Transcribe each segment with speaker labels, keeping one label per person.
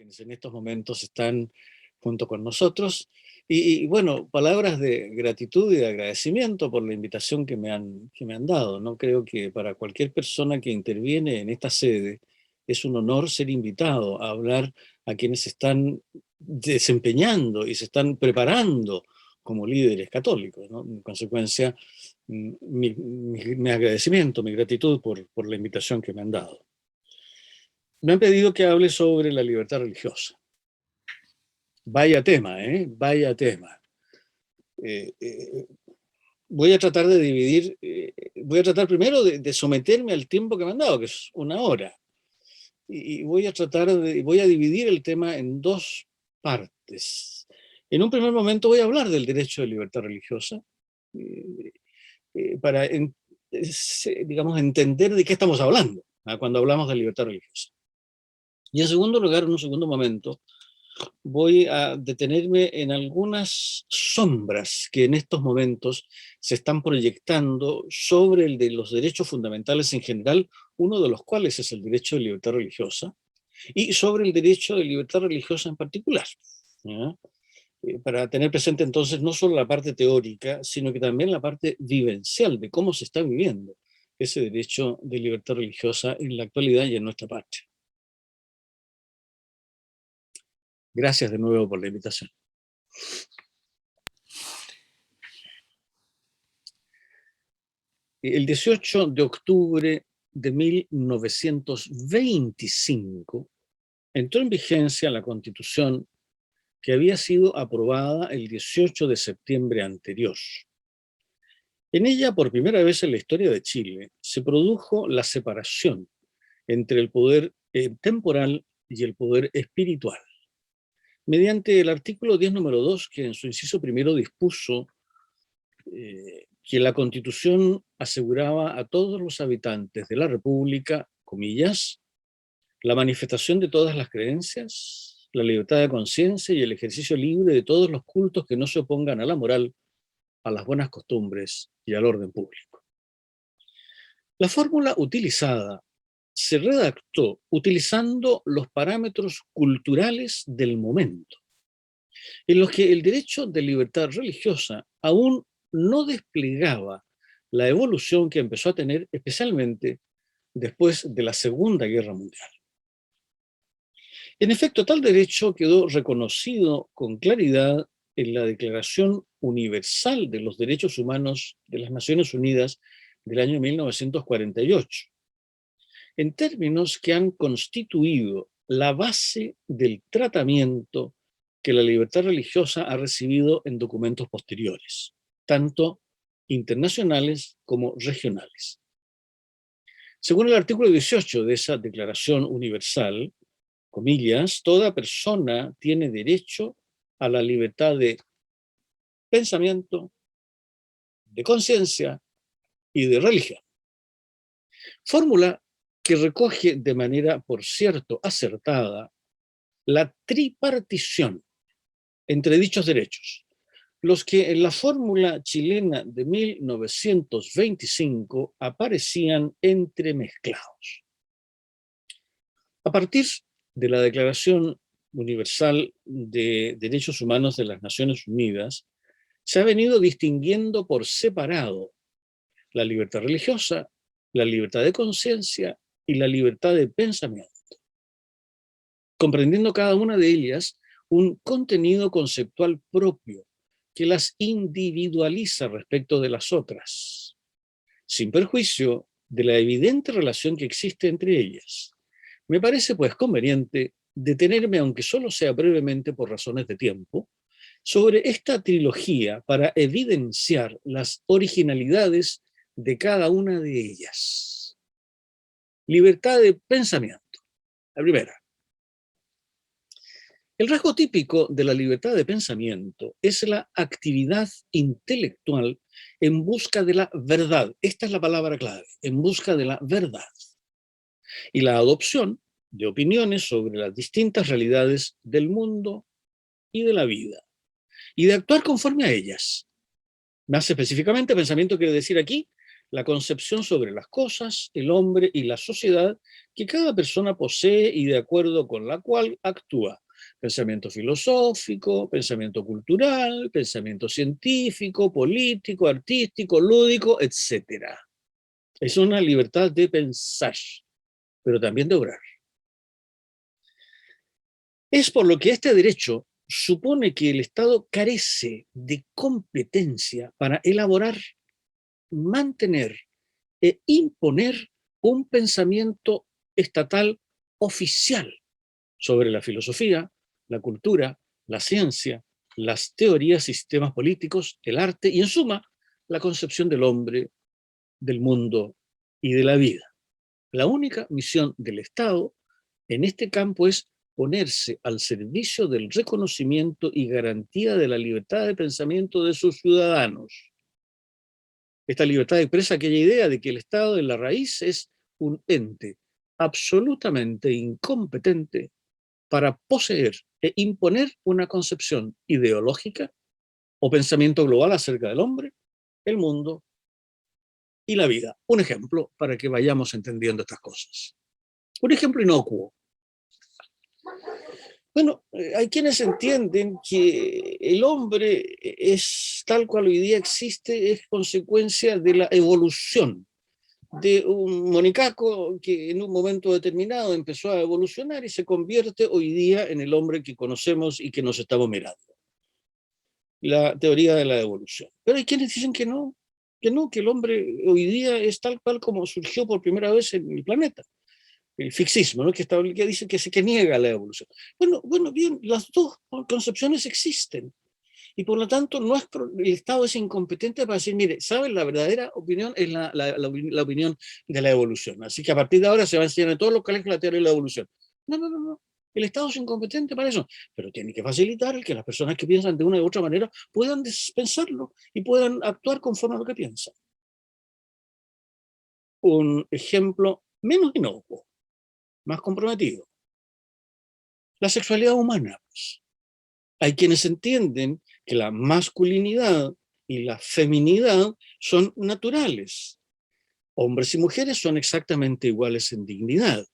Speaker 1: quienes en estos momentos están junto con nosotros. Bueno, palabras de gratitud y de agradecimiento por la invitación que me han dado, ¿no? Creo que para cualquier persona que interviene en esta sede es un honor ser invitado a hablar a quienes están desempeñando y se están preparando como líderes católicos, ¿no? En consecuencia, mi agradecimiento, mi gratitud por la invitación que me han dado. Me han pedido que hable sobre la libertad religiosa. Vaya tema, ¿eh? Vaya tema. Voy a tratar de dividir, voy a tratar primero de someterme al tiempo que me han dado, que es una hora. Y voy a dividir el tema en dos partes. En un primer momento voy a hablar del derecho de libertad religiosa, para, digamos, entender de qué estamos hablando, ¿ah? Cuando hablamos de libertad religiosa. Y en segundo lugar, en un segundo momento, voy a detenerme en algunas sombras que en estos momentos se están proyectando sobre el de los derechos fundamentales en general, uno de los cuales es el derecho de libertad religiosa, y sobre el derecho de libertad religiosa en particular, ¿ya? Para tener presente entonces no solo la parte teórica, sino que también la parte vivencial de cómo se está viviendo ese derecho de libertad religiosa en la actualidad y en nuestra patria. Gracias de nuevo por la invitación. El 18 de octubre de 1925 entró en vigencia la Constitución que había sido aprobada el 18 de septiembre anterior. En ella, por primera vez en la historia de Chile, se produjo la separación entre el poder temporal y el poder espiritual, mediante el artículo 10, número 2, que en su inciso primero dispuso que la Constitución aseguraba a todos los habitantes de la República, comillas, la manifestación de todas las creencias, la libertad de conciencia y el ejercicio libre de todos los cultos que no se opongan a la moral, a las buenas costumbres y al orden público. La fórmula utilizada se redactó utilizando los parámetros culturales del momento, en los que el derecho de libertad religiosa aún no desplegaba la evolución que empezó a tener especialmente después de la Segunda Guerra Mundial. En efecto, tal derecho quedó reconocido con claridad en la Declaración Universal de los Derechos Humanos de las Naciones Unidas del año 1948, en términos que han constituido la base del tratamiento que la libertad religiosa ha recibido en documentos posteriores, tanto internacionales como regionales. Según el artículo 18 de esa Declaración Universal, comillas, toda persona tiene derecho a la libertad de pensamiento, de conciencia y de religión. Fórmula que recoge de manera, por cierto, acertada, la tripartición entre dichos derechos, los que en la fórmula chilena de 1925 aparecían entremezclados. A partir de la Declaración Universal de Derechos Humanos de las Naciones Unidas, se ha venido distinguiendo por separado la libertad religiosa, la libertad de conciencia y la libertad de pensamiento, comprendiendo cada una de ellas un contenido conceptual propio que las individualiza respecto de las otras, sin perjuicio de la evidente relación que existe entre ellas. Me parece, pues, conveniente detenerme, aunque solo sea brevemente por razones de tiempo, sobre esta trilogía para evidenciar las originalidades de cada una de ellas. Libertad de pensamiento, la primera. El rasgo típico de la libertad de pensamiento es la actividad intelectual en busca de la verdad. Esta es la palabra clave, en busca de la verdad. Y la adopción de opiniones sobre las distintas realidades del mundo y de la vida, y de actuar conforme a ellas. Más específicamente, pensamiento quiere decir aquí la concepción sobre las cosas, el hombre y la sociedad que cada persona posee y de acuerdo con la cual actúa. Pensamiento filosófico, pensamiento cultural, pensamiento científico, político, artístico, lúdico, etc. Es una libertad de pensar, pero también de obrar. Es por lo que este derecho supone que el Estado carece de competencia para elaborar, mantener e imponer un pensamiento estatal oficial sobre la filosofía, la cultura, la ciencia, las teorías y sistemas políticos, el arte y, en suma, la concepción del hombre, del mundo y de la vida. La única misión del Estado en este campo es ponerse al servicio del reconocimiento y garantía de la libertad de pensamiento de sus ciudadanos. Esta libertad expresa aquella idea de que el Estado en la raíz es un ente absolutamente incompetente para poseer e imponer una concepción ideológica o pensamiento global acerca del hombre, el mundo y la vida. Un ejemplo para que vayamos entendiendo estas cosas. Un ejemplo inocuo. Bueno, hay quienes entienden que el hombre es tal cual hoy día existe, es consecuencia de la evolución de un monicaco que en un momento determinado empezó a evolucionar y se convierte hoy día en el hombre que conocemos y que nos estamos mirando. La teoría de la evolución. Pero hay quienes dicen que no, que el hombre hoy día es tal cual como surgió por primera vez en el planeta. El fixismo, ¿no? que dice que niega la evolución. Bueno, bien, las dos concepciones existen. Y por lo tanto, el Estado es incompetente para decir, mire, ¿saben? La verdadera opinión es la opinión de la evolución. Así que a partir de ahora se va a enseñar en todos los colegios la teoría de la evolución. No. El Estado es incompetente para eso, pero tiene que facilitar el que las personas que piensan de una u otra manera puedan pensarlo y puedan actuar conforme a lo que piensan. Un ejemplo menos inocuo, más comprometido. La sexualidad humana. Pues. Hay quienes entienden que la masculinidad y la feminidad son naturales. Hombres y mujeres son exactamente iguales en dignidad,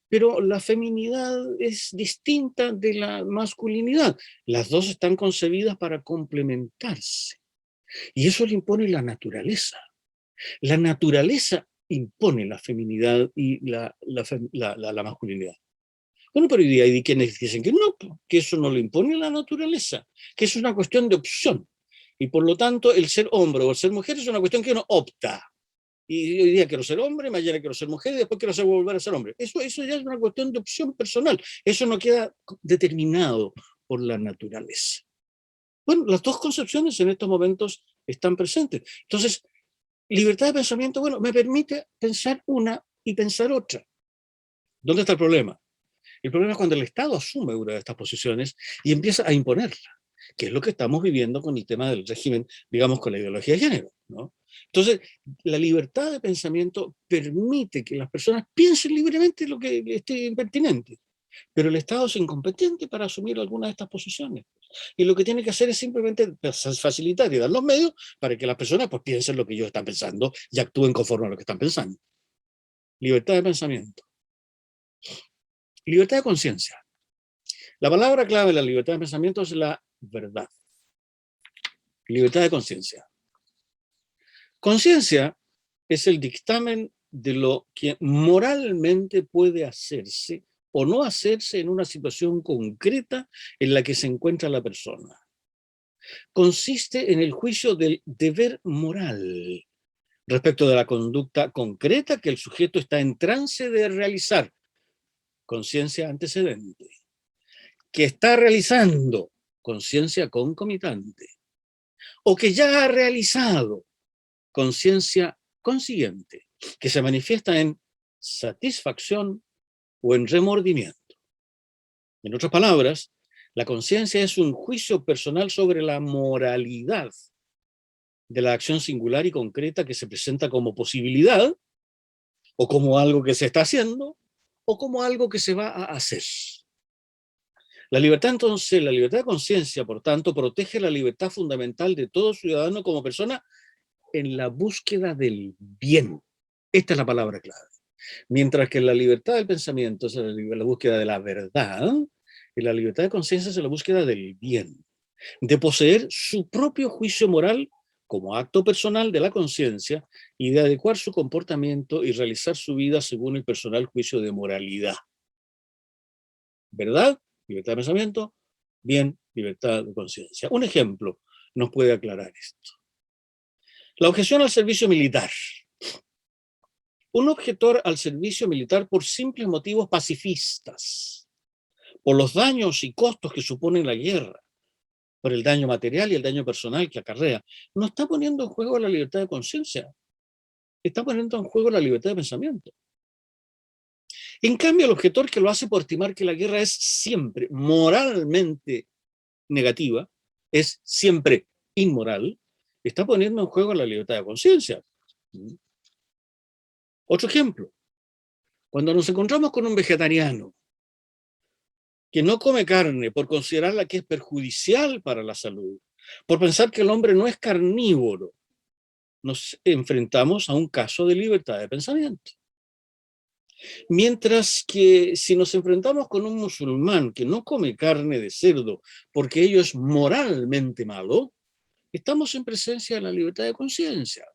Speaker 1: pero la feminidad es distinta de la masculinidad. Las dos están concebidas para complementarse. Y eso le impone la naturaleza. La naturaleza impone la feminidad y la masculinidad. Bueno, pero hoy día hay quienes dicen que no, que eso no lo impone la naturaleza, que es una cuestión de opción. Y por lo tanto, el ser hombre o el ser mujer es una cuestión que uno opta. Y hoy día quiero ser hombre, mañana quiero ser mujer y después quiero volver a ser hombre. Eso ya es una cuestión de opción personal. Eso no queda determinado por la naturaleza. Bueno, las dos concepciones en estos momentos están presentes. Entonces, libertad de pensamiento, bueno, me permite pensar una y pensar otra. ¿Dónde está el problema? El problema es cuando el Estado asume una de estas posiciones y empieza a imponerla, que es lo que estamos viviendo con el tema del régimen, digamos, con la ideología de género, ¿no? Entonces, la libertad de pensamiento permite que las personas piensen libremente lo que esté pertinente, pero el Estado es incompetente para asumir alguna de estas posiciones. Y lo que tiene que hacer es simplemente facilitar y dar los medios para que las personas pues, piensen lo que ellos están pensando y actúen conforme a lo que están pensando. Libertad de pensamiento. Libertad de conciencia. La palabra clave de la libertad de pensamiento es la verdad. Libertad de conciencia. Conciencia es el dictamen de lo que moralmente puede hacerse o no hacerse en una situación concreta en la que se encuentra la persona. Consiste en el juicio del deber moral respecto de la conducta concreta que el sujeto está en trance de realizar. Conciencia antecedente. Que está realizando. Conciencia concomitante. O que ya ha realizado. Conciencia consiguiente, que se manifiesta en satisfacción o en remordimiento. En otras palabras, la conciencia es un juicio personal sobre la moralidad de la acción singular y concreta que se presenta como posibilidad, o como algo que se está haciendo, o como algo que se va a hacer. La libertad, entonces, la libertad de conciencia, por tanto, protege la libertad fundamental de todo ciudadano como persona en la búsqueda del bien. Esta es la palabra clave. Mientras que la libertad del pensamiento es la búsqueda de la verdad, y la libertad de conciencia es la búsqueda del bien, de poseer su propio juicio moral como acto personal de la conciencia y de adecuar su comportamiento y realizar su vida según el personal juicio de moralidad. ¿Verdad? Libertad de pensamiento. Bien, libertad de conciencia. Un ejemplo nos puede aclarar esto. La objeción al servicio militar. Un objetor al servicio militar por simples motivos pacifistas, por los daños y costos que supone la guerra, por el daño material y el daño personal que acarrea, no está poniendo en juego la libertad de conciencia, está poniendo en juego la libertad de pensamiento. En cambio, el objetor que lo hace por estimar que la guerra es siempre moralmente negativa, es siempre inmoral, está poniendo en juego la libertad de conciencia. Otro ejemplo, cuando nos encontramos con un vegetariano que no come carne por considerarla que es perjudicial para la salud, por pensar que el hombre no es carnívoro, nos enfrentamos a un caso de libertad de pensamiento. Mientras que si nos enfrentamos con un musulmán que no come carne de cerdo porque ello es moralmente malo, estamos en presencia de la libertad de conciencia.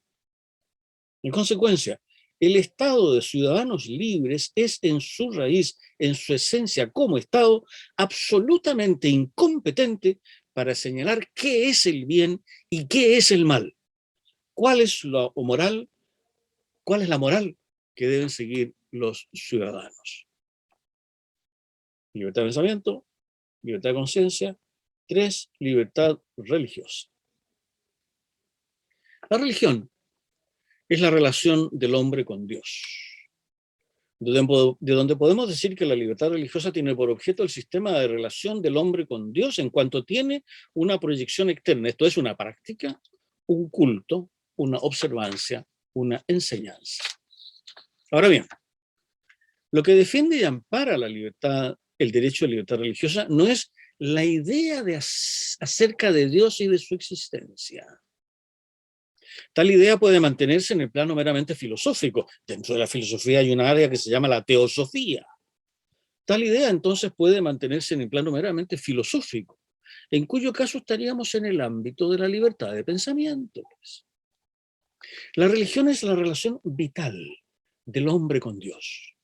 Speaker 1: En consecuencia, el Estado de ciudadanos libres es en su raíz, en su esencia como Estado, absolutamente incompetente para señalar qué es el bien y qué es el mal. ¿Cuál es lo moral? ¿Cuál es la moral que deben seguir los ciudadanos? Libertad de pensamiento, libertad de conciencia. 3, libertad religiosa. La religión es la relación del hombre con Dios, de donde podemos decir que la libertad religiosa tiene por objeto el sistema de relación del hombre con Dios en cuanto tiene una proyección externa. Esto es una práctica, un culto, una observancia, una enseñanza. Ahora bien, lo que defiende y ampara la libertad, el derecho a libertad religiosa, no es la idea acerca de Dios y de su existencia. Tal idea puede mantenerse en el plano meramente filosófico. Dentro de la filosofía hay una área que se llama la teosofía. Tal idea entonces puede mantenerse en el plano meramente filosófico, en cuyo caso estaríamos en el ámbito de la libertad de pensamiento. La religión es la relación vital del hombre con Dios.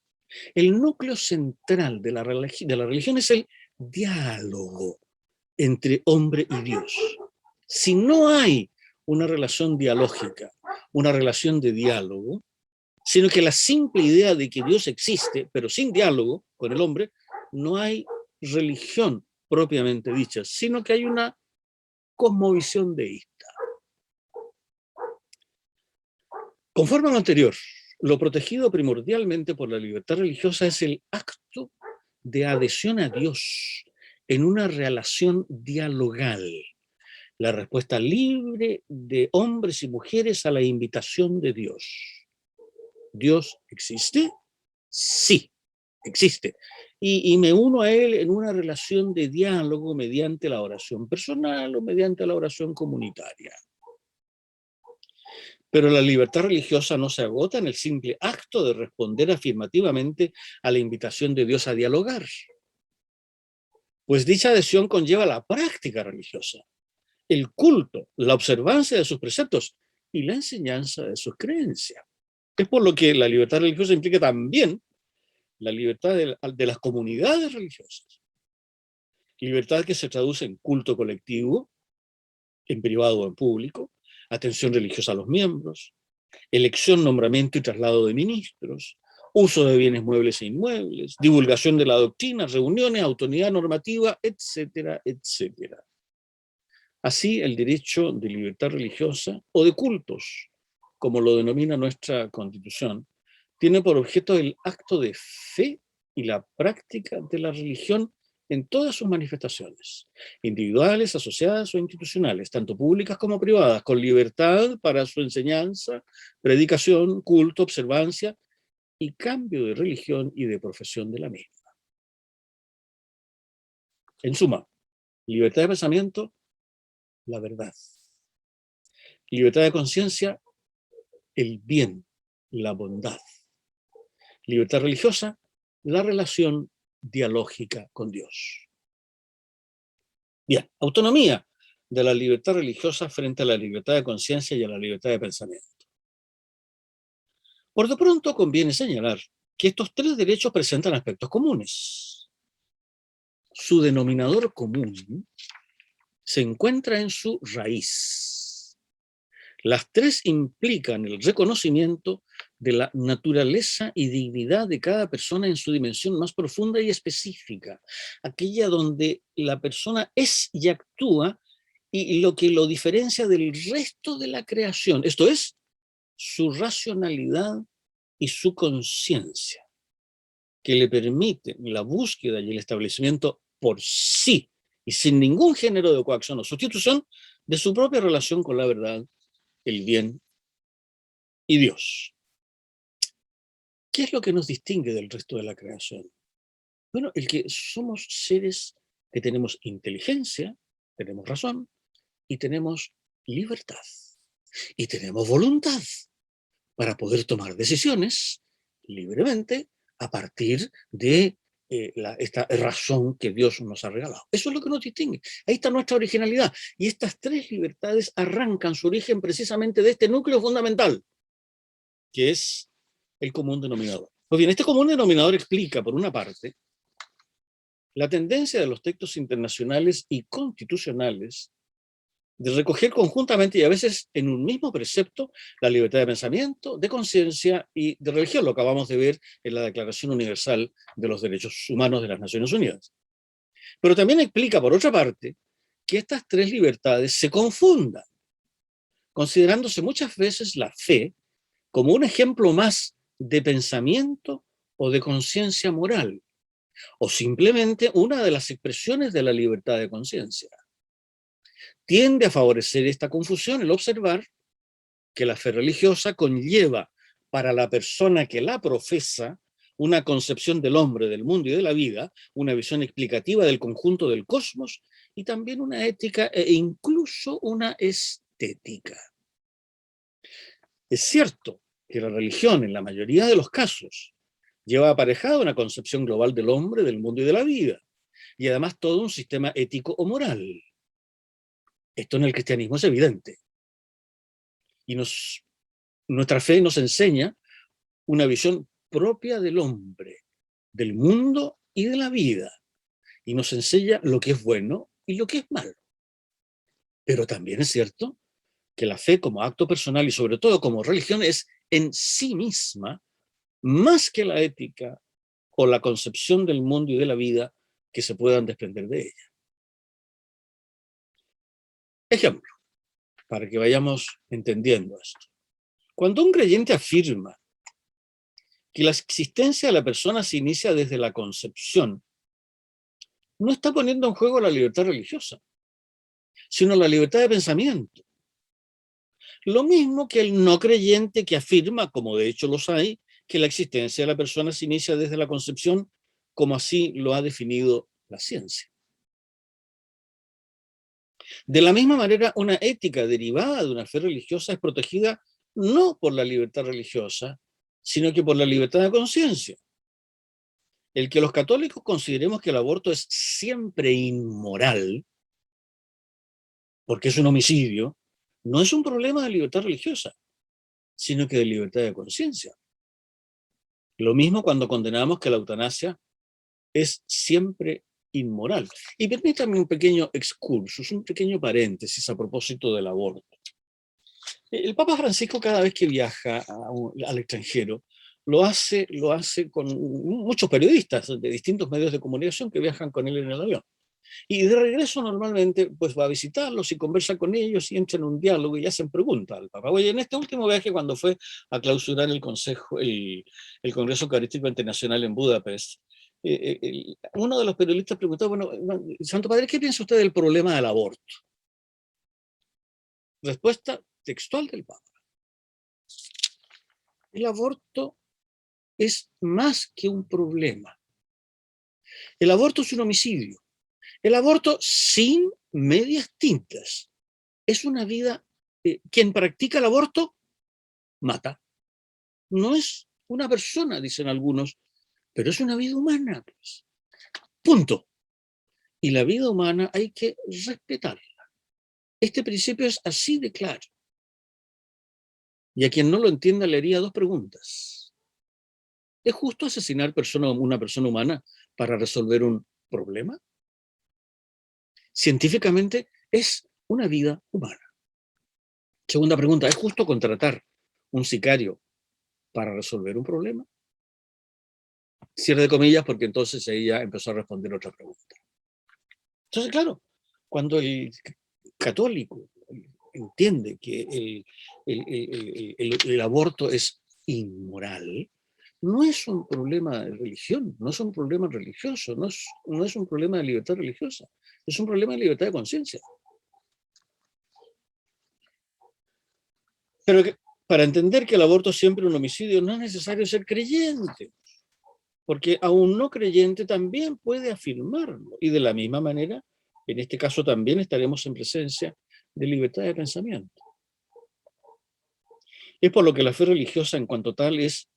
Speaker 1: El núcleo central de la religión es el diálogo entre hombre y Dios. Si no hay una relación dialógica, una relación de diálogo, sino que la simple idea de que Dios existe, pero sin diálogo con el hombre, no hay religión propiamente dicha, sino que hay una cosmovisión deísta. Conforme a lo anterior, lo protegido primordialmente por la libertad religiosa es el acto de adhesión a Dios en una relación dialogal, la respuesta libre de hombres y mujeres a la invitación de Dios. ¿Dios existe? Sí, existe. Y me uno a él en una relación de diálogo mediante la oración personal o mediante la oración comunitaria. Pero la libertad religiosa no se agota en el simple acto de responder afirmativamente a la invitación de Dios a dialogar, pues dicha adhesión conlleva la práctica religiosa, el culto, la observancia de sus preceptos y la enseñanza de sus creencias. Es por lo que la libertad religiosa implica también la libertad de las comunidades religiosas. Libertad que se traduce en culto colectivo, en privado o en público, atención religiosa a los miembros, elección, nombramiento y traslado de ministros, uso de bienes muebles e inmuebles, divulgación de la doctrina, reuniones, autoridad normativa, etcétera, etcétera. Así, el derecho de libertad religiosa o de cultos, como lo denomina nuestra Constitución, tiene por objeto el acto de fe y la práctica de la religión en todas sus manifestaciones, individuales, asociadas o institucionales, tanto públicas como privadas, con libertad para su enseñanza, predicación, culto, observancia y cambio de religión y de profesión de la misma. En suma, libertad de pensamiento, la verdad. Libertad de conciencia, el bien, la bondad. Libertad religiosa, la relación dialógica con Dios. Bien, autonomía de la libertad religiosa frente a la libertad de conciencia y a la libertad de pensamiento. Por de pronto conviene señalar que estos tres derechos presentan aspectos comunes. Su denominador común se encuentra en su raíz. Las tres implican el reconocimiento de la naturaleza y dignidad de cada persona en su dimensión más profunda y específica, aquella donde la persona es y actúa y lo que lo diferencia del resto de la creación, esto es, su racionalidad y su conciencia, que le permite la búsqueda y el establecimiento por sí y sin ningún género de coacción o sustitución de su propia relación con la verdad, el bien y Dios. ¿Qué es lo que nos distingue del resto de la creación? Bueno, el que somos seres que tenemos inteligencia, tenemos razón y tenemos libertad y tenemos voluntad para poder tomar decisiones libremente a partir de esta razón que Dios nos ha regalado. Eso es lo que nos distingue. Ahí está nuestra originalidad. Y estas tres libertades arrancan su origen precisamente de este núcleo fundamental, que es el común denominador. Pues bien, este común denominador explica, por una parte, la tendencia de los textos internacionales y constitucionales de recoger conjuntamente y a veces en un mismo precepto la libertad de pensamiento, de conciencia y de religión, lo acabamos de ver en la Declaración Universal de los Derechos Humanos de las Naciones Unidas. Pero también explica, por otra parte, que estas tres libertades se confundan, considerándose muchas veces la fe como un ejemplo más de pensamiento o de conciencia moral, o simplemente una de las expresiones de la libertad de conciencia. Tiende a favorecer esta confusión el observar que la fe religiosa conlleva para la persona que la profesa una concepción del hombre, del mundo y de la vida, una visión explicativa del conjunto del cosmos y también una ética e incluso una estética. Es cierto que la religión, en la mayoría de los casos, lleva aparejada una concepción global del hombre, del mundo y de la vida, y además todo un sistema ético o moral. Esto en el cristianismo es evidente. Y nuestra fe nos enseña una visión propia del hombre, del mundo y de la vida, y nos enseña lo que es bueno y lo que es malo. Pero también es cierto que la fe como acto personal y sobre todo como religión es en sí misma más que la ética o la concepción del mundo y de la vida que se puedan desprender de ella. Ejemplo, para que vayamos entendiendo esto. Cuando un creyente afirma que la existencia de la persona se inicia desde la concepción, no está poniendo en juego la libertad religiosa, sino la libertad de pensamiento. Lo mismo que el no creyente que afirma, como de hecho los hay, que la existencia de la persona se inicia desde la concepción, como así lo ha definido la ciencia. De la misma manera, una ética derivada de una fe religiosa es protegida no por la libertad religiosa, sino que por la libertad de conciencia. El que los católicos consideremos que el aborto es siempre inmoral, porque es un homicidio, no es un problema de libertad religiosa, sino que de libertad de conciencia. Lo mismo cuando condenamos que la eutanasia es siempre inmoral. Y permítame un pequeño excursus, un pequeño paréntesis a propósito del aborto. El Papa Francisco cada vez que viaja al extranjero, lo hace con muchos periodistas de distintos medios de comunicación que viajan con él en el avión. Y de regreso normalmente pues va a visitarlos y conversa con ellos y entra en un diálogo y hacen preguntas al Papa. Oye, en este último viaje cuando fue a clausurar el Congreso Eucarístico Internacional en Budapest, uno de los periodistas preguntó, bueno, Santo Padre, ¿qué piensa usted del problema del aborto? Respuesta textual del Papa. El aborto es más que un problema. El aborto es un homicidio. El aborto sin medias tintas es una vida quien practica el aborto, mata. No es una persona, dicen algunos, pero es una vida humana, pues. Punto. Y la vida humana hay que respetarla. Este principio es así de claro. Y a quien no lo entienda le haría dos preguntas. ¿Es justo asesinar una persona humana para resolver un problema? Científicamente es una vida humana. Segunda pregunta, ¿es justo contratar un sicario para resolver un problema? Cierre de comillas, porque entonces ella empezó a responder otra pregunta. Entonces, claro, cuando el católico entiende que el aborto es inmoral, no es un problema de religión, no es un problema religioso, no es un problema de libertad religiosa, es un problema de libertad de conciencia. Pero para entender que el aborto es siempre un homicidio, no es necesario ser creyente, porque a un no creyente también puede afirmarlo. Y de la misma manera, en este caso también estaremos en presencia de libertad de pensamiento. Es por lo que la fe religiosa en cuanto tal es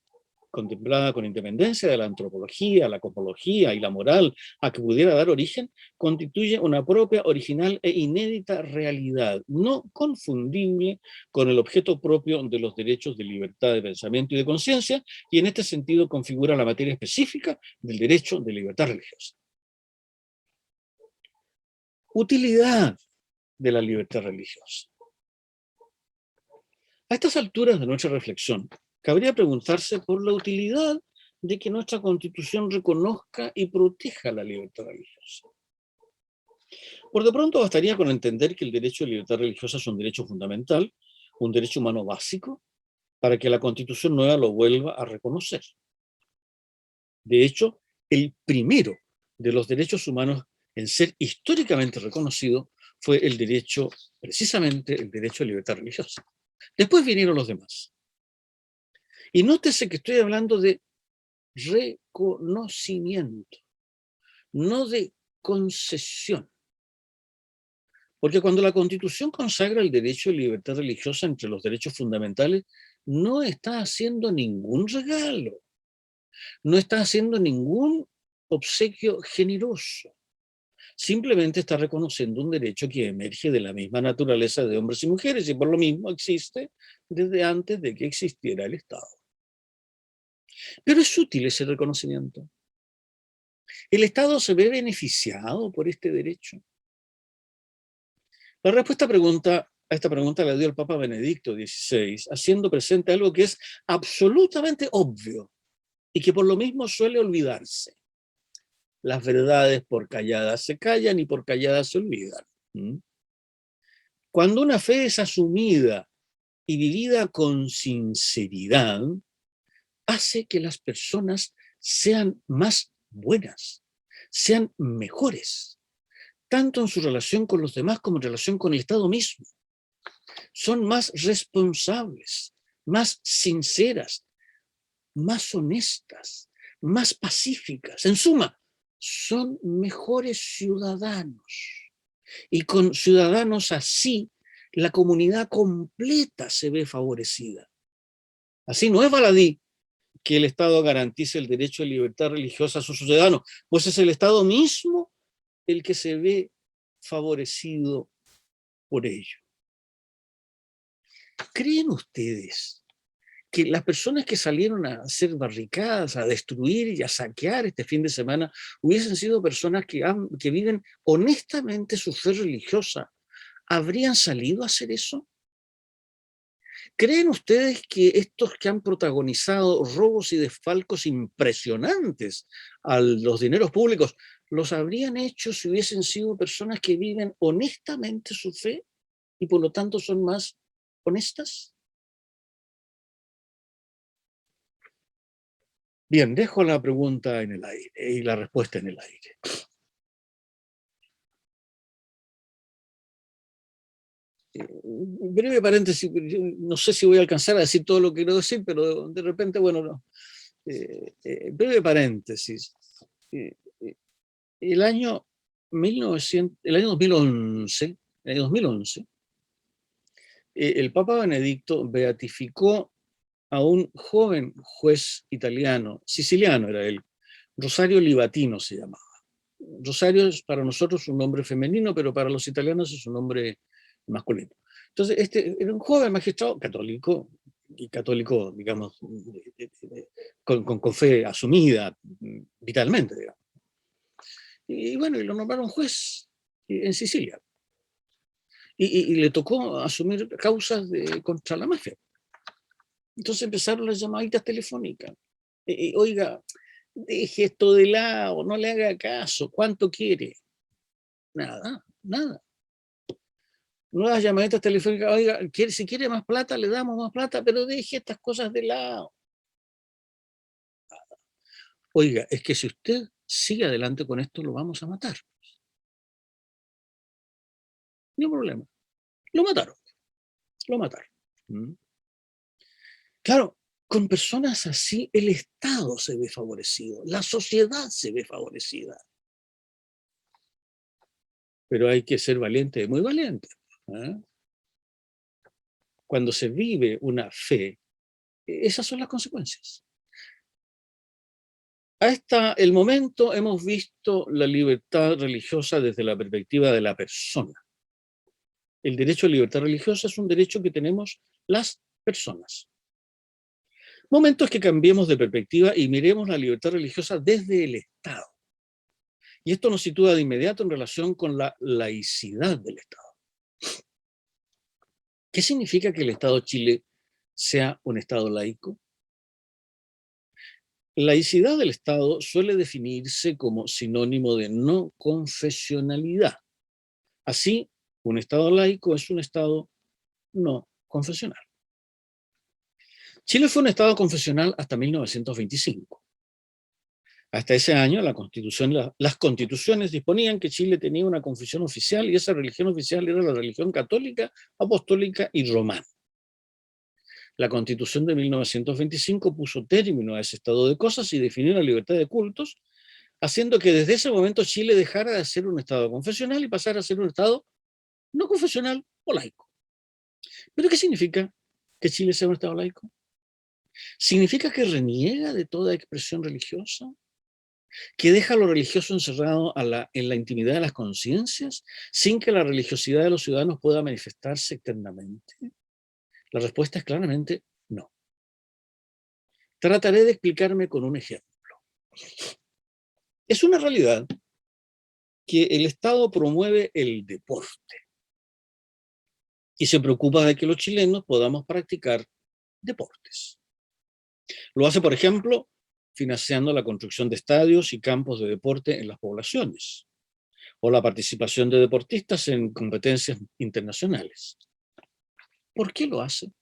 Speaker 1: contemplada con independencia de la antropología, la cosmología y la moral a que pudiera dar origen, constituye una propia, original e inédita realidad, no confundible con el objeto propio de los derechos de libertad de pensamiento y de conciencia, y en este sentido configura la materia específica del derecho de libertad religiosa. Utilidad de la libertad religiosa. A estas alturas de nuestra reflexión, cabría preguntarse por la utilidad de que nuestra Constitución reconozca y proteja la libertad religiosa. Por de pronto bastaría con entender que el derecho de libertad religiosa es un derecho fundamental, un derecho humano básico, para que la Constitución nueva lo vuelva a reconocer. De hecho, el primero de los derechos humanos en ser históricamente reconocido fue el derecho, precisamente el derecho a libertad religiosa. Después vinieron los demás. Y nótese que estoy hablando de reconocimiento, no de concesión. Porque cuando la Constitución consagra el derecho de libertad religiosa entre los derechos fundamentales, no está haciendo ningún regalo, no está haciendo ningún obsequio generoso. Simplemente está reconociendo un derecho que emerge de la misma naturaleza de hombres y mujeres y por lo mismo existe desde antes de que existiera el Estado. Pero es útil ese reconocimiento. ¿El Estado se ve beneficiado por este derecho? La respuesta a esta pregunta la dio el Papa Benedicto XVI, haciendo presente algo que es absolutamente obvio y que por lo mismo suele olvidarse. Las verdades por calladas se callan y por calladas se olvidan. Cuando una fe es asumida y vivida con sinceridad, hace que las personas sean más buenas, sean mejores, tanto en su relación con los demás como en relación con el Estado mismo. Son más responsables, más sinceras, más honestas, más pacíficas. En suma, son mejores ciudadanos. Y con ciudadanos así, la comunidad completa se ve favorecida. Así no es baladí que el Estado garantice el derecho de libertad religiosa a sus ciudadanos, pues es el Estado mismo el que se ve favorecido por ello. ¿Creen ustedes que las personas que salieron a hacer barricadas, a destruir y a saquear este fin de semana hubiesen sido personas que viven honestamente su fe religiosa? ¿Habrían salido a hacer eso? ¿Creen ustedes que estos que han protagonizado robos y desfalcos impresionantes a los dineros públicos los habrían hecho si hubiesen sido personas que viven honestamente su fe y por lo tanto son más honestas? Bien, dejo la pregunta en el aire y la respuesta en el aire. Breve paréntesis, no sé si voy a alcanzar a decir todo lo que quiero decir, pero de repente, bueno, no. Breve paréntesis. Eh, eh, el año 1900, el año 2011, el Papa Benedicto beatificó a un joven juez italiano, siciliano era él, Rosario Livatino se llamaba. Rosario es para nosotros un nombre femenino, pero para los italianos es un nombre masculino. Entonces, este era un joven magistrado católico, y católico, digamos, con fe asumida vitalmente, digamos. Y bueno, y lo nombraron juez en Sicilia. Y le tocó asumir causas contra la mafia. Entonces empezaron las llamaditas telefónicas. Oiga, deje esto de lado, no le haga caso, ¿cuánto quiere? Nada, nada. Nuevas llamaditas telefónicas, oiga, si quiere más plata, le damos más plata, pero deje estas cosas de lado. Oiga, es que si usted sigue adelante con esto, lo vamos a matar. No hay problema. Lo mataron, lo mataron. ¿Mm? Claro, con personas así el Estado se ve favorecido, la sociedad se ve favorecida. Pero hay que ser valiente, muy valiente. ¿Eh? Cuando se vive una fe, esas son las consecuencias. Hasta el momento hemos visto la libertad religiosa desde la perspectiva de la persona. El derecho a libertad religiosa es un derecho que tenemos las personas. Momentos que cambiemos de perspectiva y miremos la libertad religiosa desde el Estado. Y esto nos sitúa de inmediato en relación con la laicidad del Estado. ¿Qué significa que el Estado de Chile sea un Estado laico? Laicidad del Estado suele definirse como sinónimo de no confesionalidad. Así, un Estado laico es un Estado no confesional. Chile fue un Estado confesional hasta 1925. Hasta ese año las constituciones disponían que Chile tenía una confesión oficial y esa religión oficial era la religión católica, apostólica y romana. La Constitución de 1925 puso término a ese estado de cosas y definió la libertad de cultos, haciendo que desde ese momento Chile dejara de ser un Estado confesional y pasara a ser un Estado no confesional o laico. ¿Pero qué significa que Chile sea un Estado laico? ¿Significa que reniega de toda expresión religiosa? ¿Que deja lo religioso encerrado en la intimidad de las conciencias sin que la religiosidad de los ciudadanos pueda manifestarse externamente? La respuesta es claramente no. Trataré de explicarme con un ejemplo. Es una realidad que el Estado promueve el deporte y se preocupa de que los chilenos podamos practicar deportes. Lo hace, por ejemplo, financiando la construcción de estadios y campos de deporte en las poblaciones, o la participación de deportistas en competencias internacionales. ¿Por qué lo hace?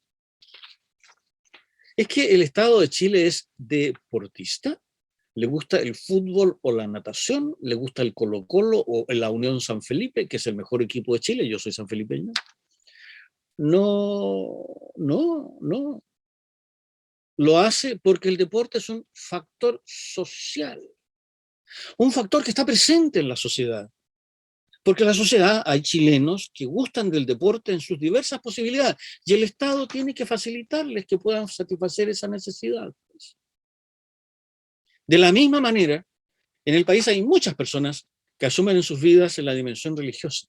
Speaker 1: ¿Es que el Estado de Chile es deportista? ¿Le gusta el fútbol o la natación? ¿Le gusta el Colo-Colo o la Unión San Felipe, que es el mejor equipo de Chile? Yo soy sanfelipeño. No, no, no. Lo hace porque el deporte es un factor social, un factor que está presente en la sociedad. Porque en la sociedad hay chilenos que gustan del deporte en sus diversas posibilidades y el Estado tiene que facilitarles que puedan satisfacer esa necesidad. De la misma manera, en el país hay muchas personas que asumen en sus vidas en la dimensión religiosa,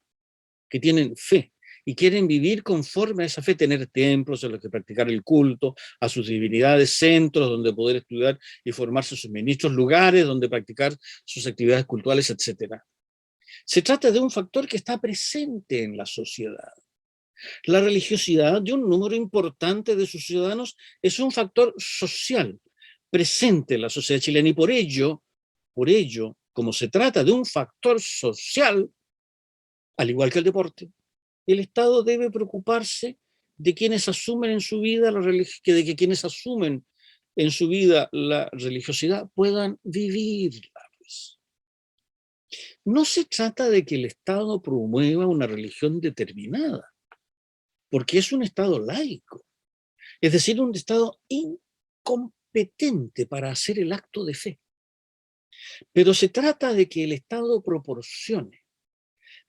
Speaker 1: que tienen fe y quieren vivir conforme a esa fe, tener templos en los que practicar el culto, a sus divinidades, centros donde poder estudiar y formarse sus ministros, lugares donde practicar sus actividades culturales, etc. Se trata de un factor que está presente en la sociedad. La religiosidad de un número importante de sus ciudadanos es un factor social presente en la sociedad chilena y por ello, como se trata de un factor social, al igual que el deporte, el Estado debe preocuparse de quienes asumen en su vida de que quienes asumen en su vida la religiosidad puedan vivirla. Pues. No se trata de que el Estado promueva una religión determinada, porque es un Estado laico, es decir, un Estado incompetente para hacer el acto de fe. Pero se trata de que el Estado proporcione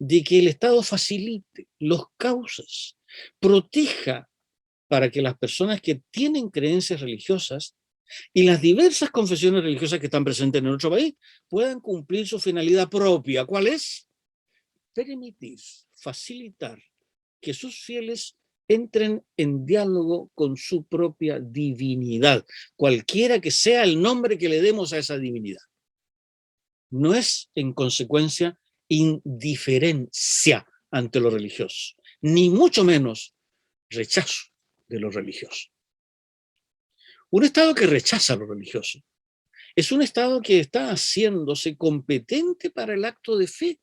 Speaker 1: de que el Estado facilite los cauces, proteja para que las personas que tienen creencias religiosas y las diversas confesiones religiosas que están presentes en nuestro país puedan cumplir su finalidad propia. ¿Cuál es? Permitir, facilitar que sus fieles entren en diálogo con su propia divinidad, cualquiera que sea el nombre que le demos a esa divinidad. No es, en consecuencia, indiferencia ante lo religioso, ni mucho menos rechazo de lo religioso. Un Estado que rechaza lo religioso es un Estado que está haciéndose competente para el acto de fe.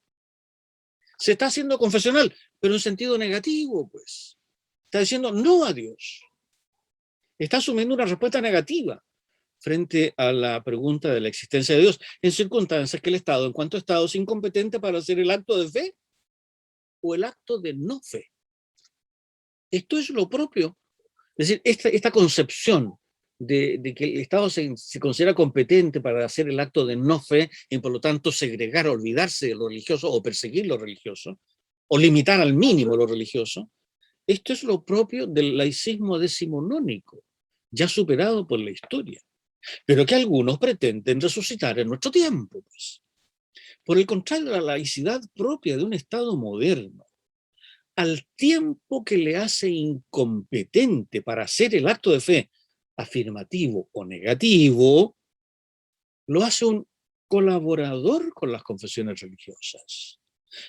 Speaker 1: Se está haciendo confesional, pero en sentido negativo, pues. Está diciendo no a Dios. Está asumiendo una respuesta negativa frente a la pregunta de la existencia de Dios, en circunstancias que el Estado, en cuanto Estado, es incompetente para hacer el acto de fe o el acto de no fe. Esto es lo propio. Es decir, esta concepción de que el Estado se considera competente para hacer el acto de no fe y por lo tanto segregar, olvidarse de lo religioso o perseguir lo religioso, o limitar al mínimo lo religioso, esto es lo propio del laicismo decimonónico, ya superado por la historia, pero que algunos pretenden resucitar en nuestro tiempo. Pues. Por el contrario, la laicidad propia de un Estado moderno, al tiempo que le hace incompetente para hacer el acto de fe afirmativo o negativo, lo hace un colaborador con las confesiones religiosas,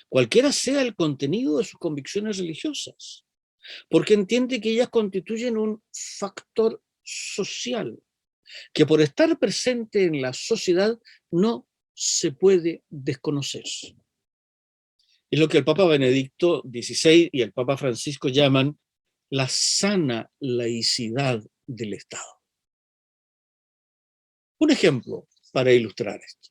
Speaker 1: cualquiera sea el contenido de sus convicciones religiosas, porque entiende que ellas constituyen un factor social, que por estar presente en la sociedad no se puede desconocer. Es lo que el Papa Benedicto XVI y el Papa Francisco llaman la sana laicidad del Estado. Un ejemplo para ilustrar esto.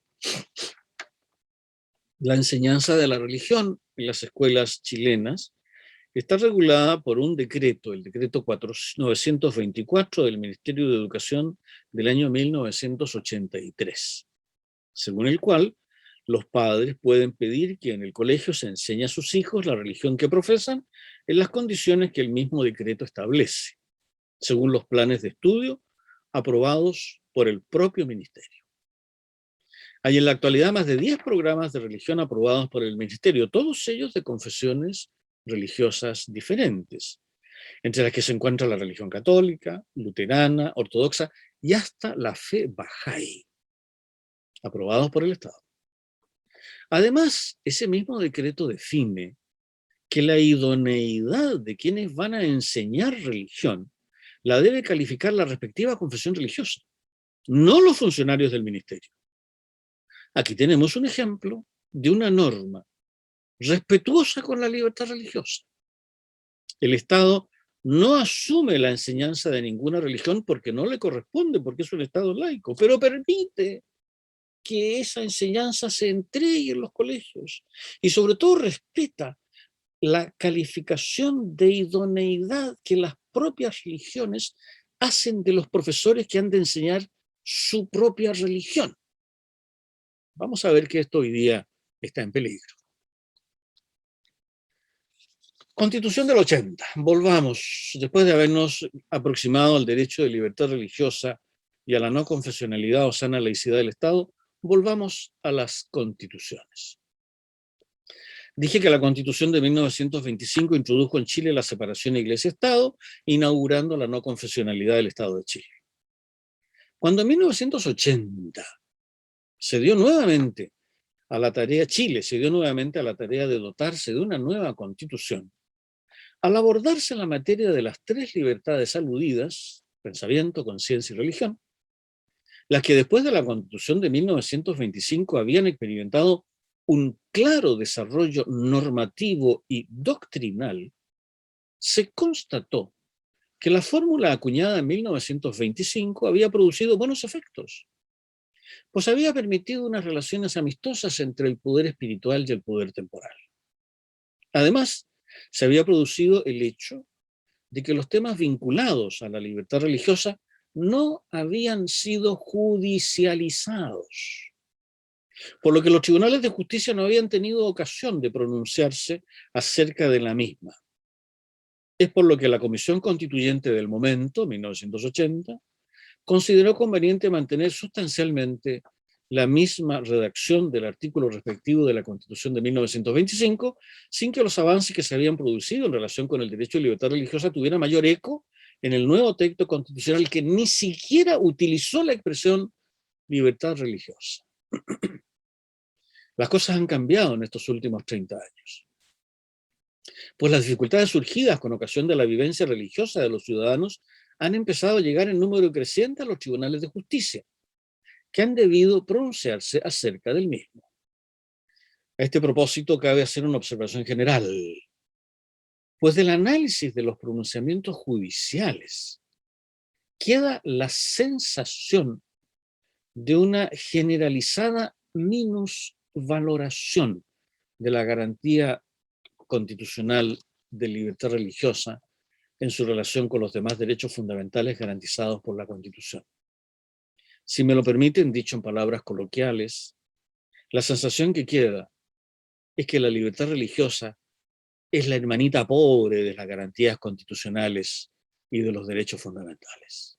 Speaker 1: La enseñanza de la religión en las escuelas chilenas está regulada por un decreto, el decreto 924 del Ministerio de Educación del año 1983, según el cual los padres pueden pedir que en el colegio se enseñe a sus hijos la religión que profesan en las condiciones que el mismo decreto establece, según los planes de estudio aprobados por el propio ministerio. Hay en la actualidad más de 10 programas de religión aprobados por el ministerio, todos ellos de confesiones religiosas diferentes, entre las que se encuentra la religión católica, luterana, ortodoxa y hasta la fe Bahá'í, aprobados por el Estado. Además, ese mismo decreto define que la idoneidad de quienes van a enseñar religión la debe calificar la respectiva confesión religiosa, no los funcionarios del ministerio. Aquí tenemos un ejemplo de una norma respetuosa con la libertad religiosa. El Estado no asume la enseñanza de ninguna religión porque no le corresponde, porque es un Estado laico, pero permite que esa enseñanza se entregue en los colegios y sobre todo respeta la calificación de idoneidad que las propias religiones hacen de los profesores que han de enseñar su propia religión. Vamos a ver que esto hoy día está en peligro. Constitución del 80. Volvamos, después de habernos aproximado al derecho de libertad religiosa y a la no confesionalidad o sana laicidad del Estado, volvamos a las constituciones. Dije que la Constitución de 1925 introdujo en Chile la separación Iglesia-Estado, inaugurando la no confesionalidad del Estado de Chile. Cuando en 1980 se dio nuevamente a la tarea, Chile se dio nuevamente a la tarea de dotarse de una nueva Constitución, al abordarse la materia de las 3 libertades aludidas, pensamiento, conciencia y religión, las que después de la Constitución de 1925 habían experimentado un claro desarrollo normativo y doctrinal, se constató que la fórmula acuñada en 1925 había producido buenos efectos, pues había permitido unas relaciones amistosas entre el poder espiritual y el poder temporal. Además, se había producido el hecho de que los temas vinculados a la libertad religiosa no habían sido judicializados. por lo que los tribunales de justicia no habían tenido ocasión de pronunciarse acerca de la misma. Es por lo que la Comisión Constituyente del momento, 1980, consideró conveniente mantener sustancialmente la misma redacción del artículo respectivo de la Constitución de 1925, sin que los avances que se habían producido en relación con el derecho de libertad religiosa tuvieran mayor eco en el nuevo texto constitucional, que ni siquiera utilizó la expresión libertad religiosa. Las cosas han cambiado en estos últimos 30 años, pues las dificultades surgidas con ocasión de la vivencia religiosa de los ciudadanos han empezado a llegar en número creciente a los tribunales de justicia, que han debido pronunciarse acerca del mismo. A este propósito cabe hacer una observación general, pues del análisis de los pronunciamientos judiciales queda la sensación de una generalizada minusvaloración de la garantía constitucional de libertad religiosa en su relación con los demás derechos fundamentales garantizados por la Constitución. Si me lo permiten, dicho en palabras coloquiales, la sensación que queda es que la libertad religiosa es la hermanita pobre de las garantías constitucionales y de los derechos fundamentales.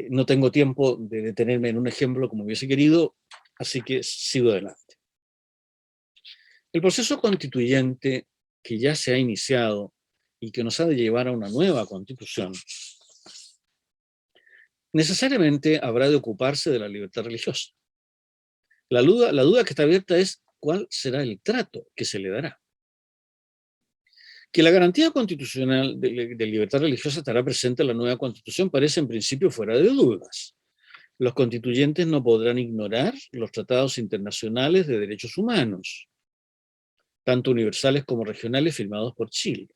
Speaker 1: No tengo tiempo de detenerme en un ejemplo como hubiese querido, así que sigo adelante. El proceso constituyente que ya se ha iniciado y que nos ha de llevar a una nueva constitución, necesariamente habrá de ocuparse de la libertad religiosa. La duda que está abierta es cuál será el trato que se le dará. Que la garantía constitucional de libertad religiosa estará presente en la nueva constitución parece en principio fuera de dudas. Los constituyentes no podrán ignorar los tratados internacionales de derechos humanos, tanto universales como regionales firmados por Chile,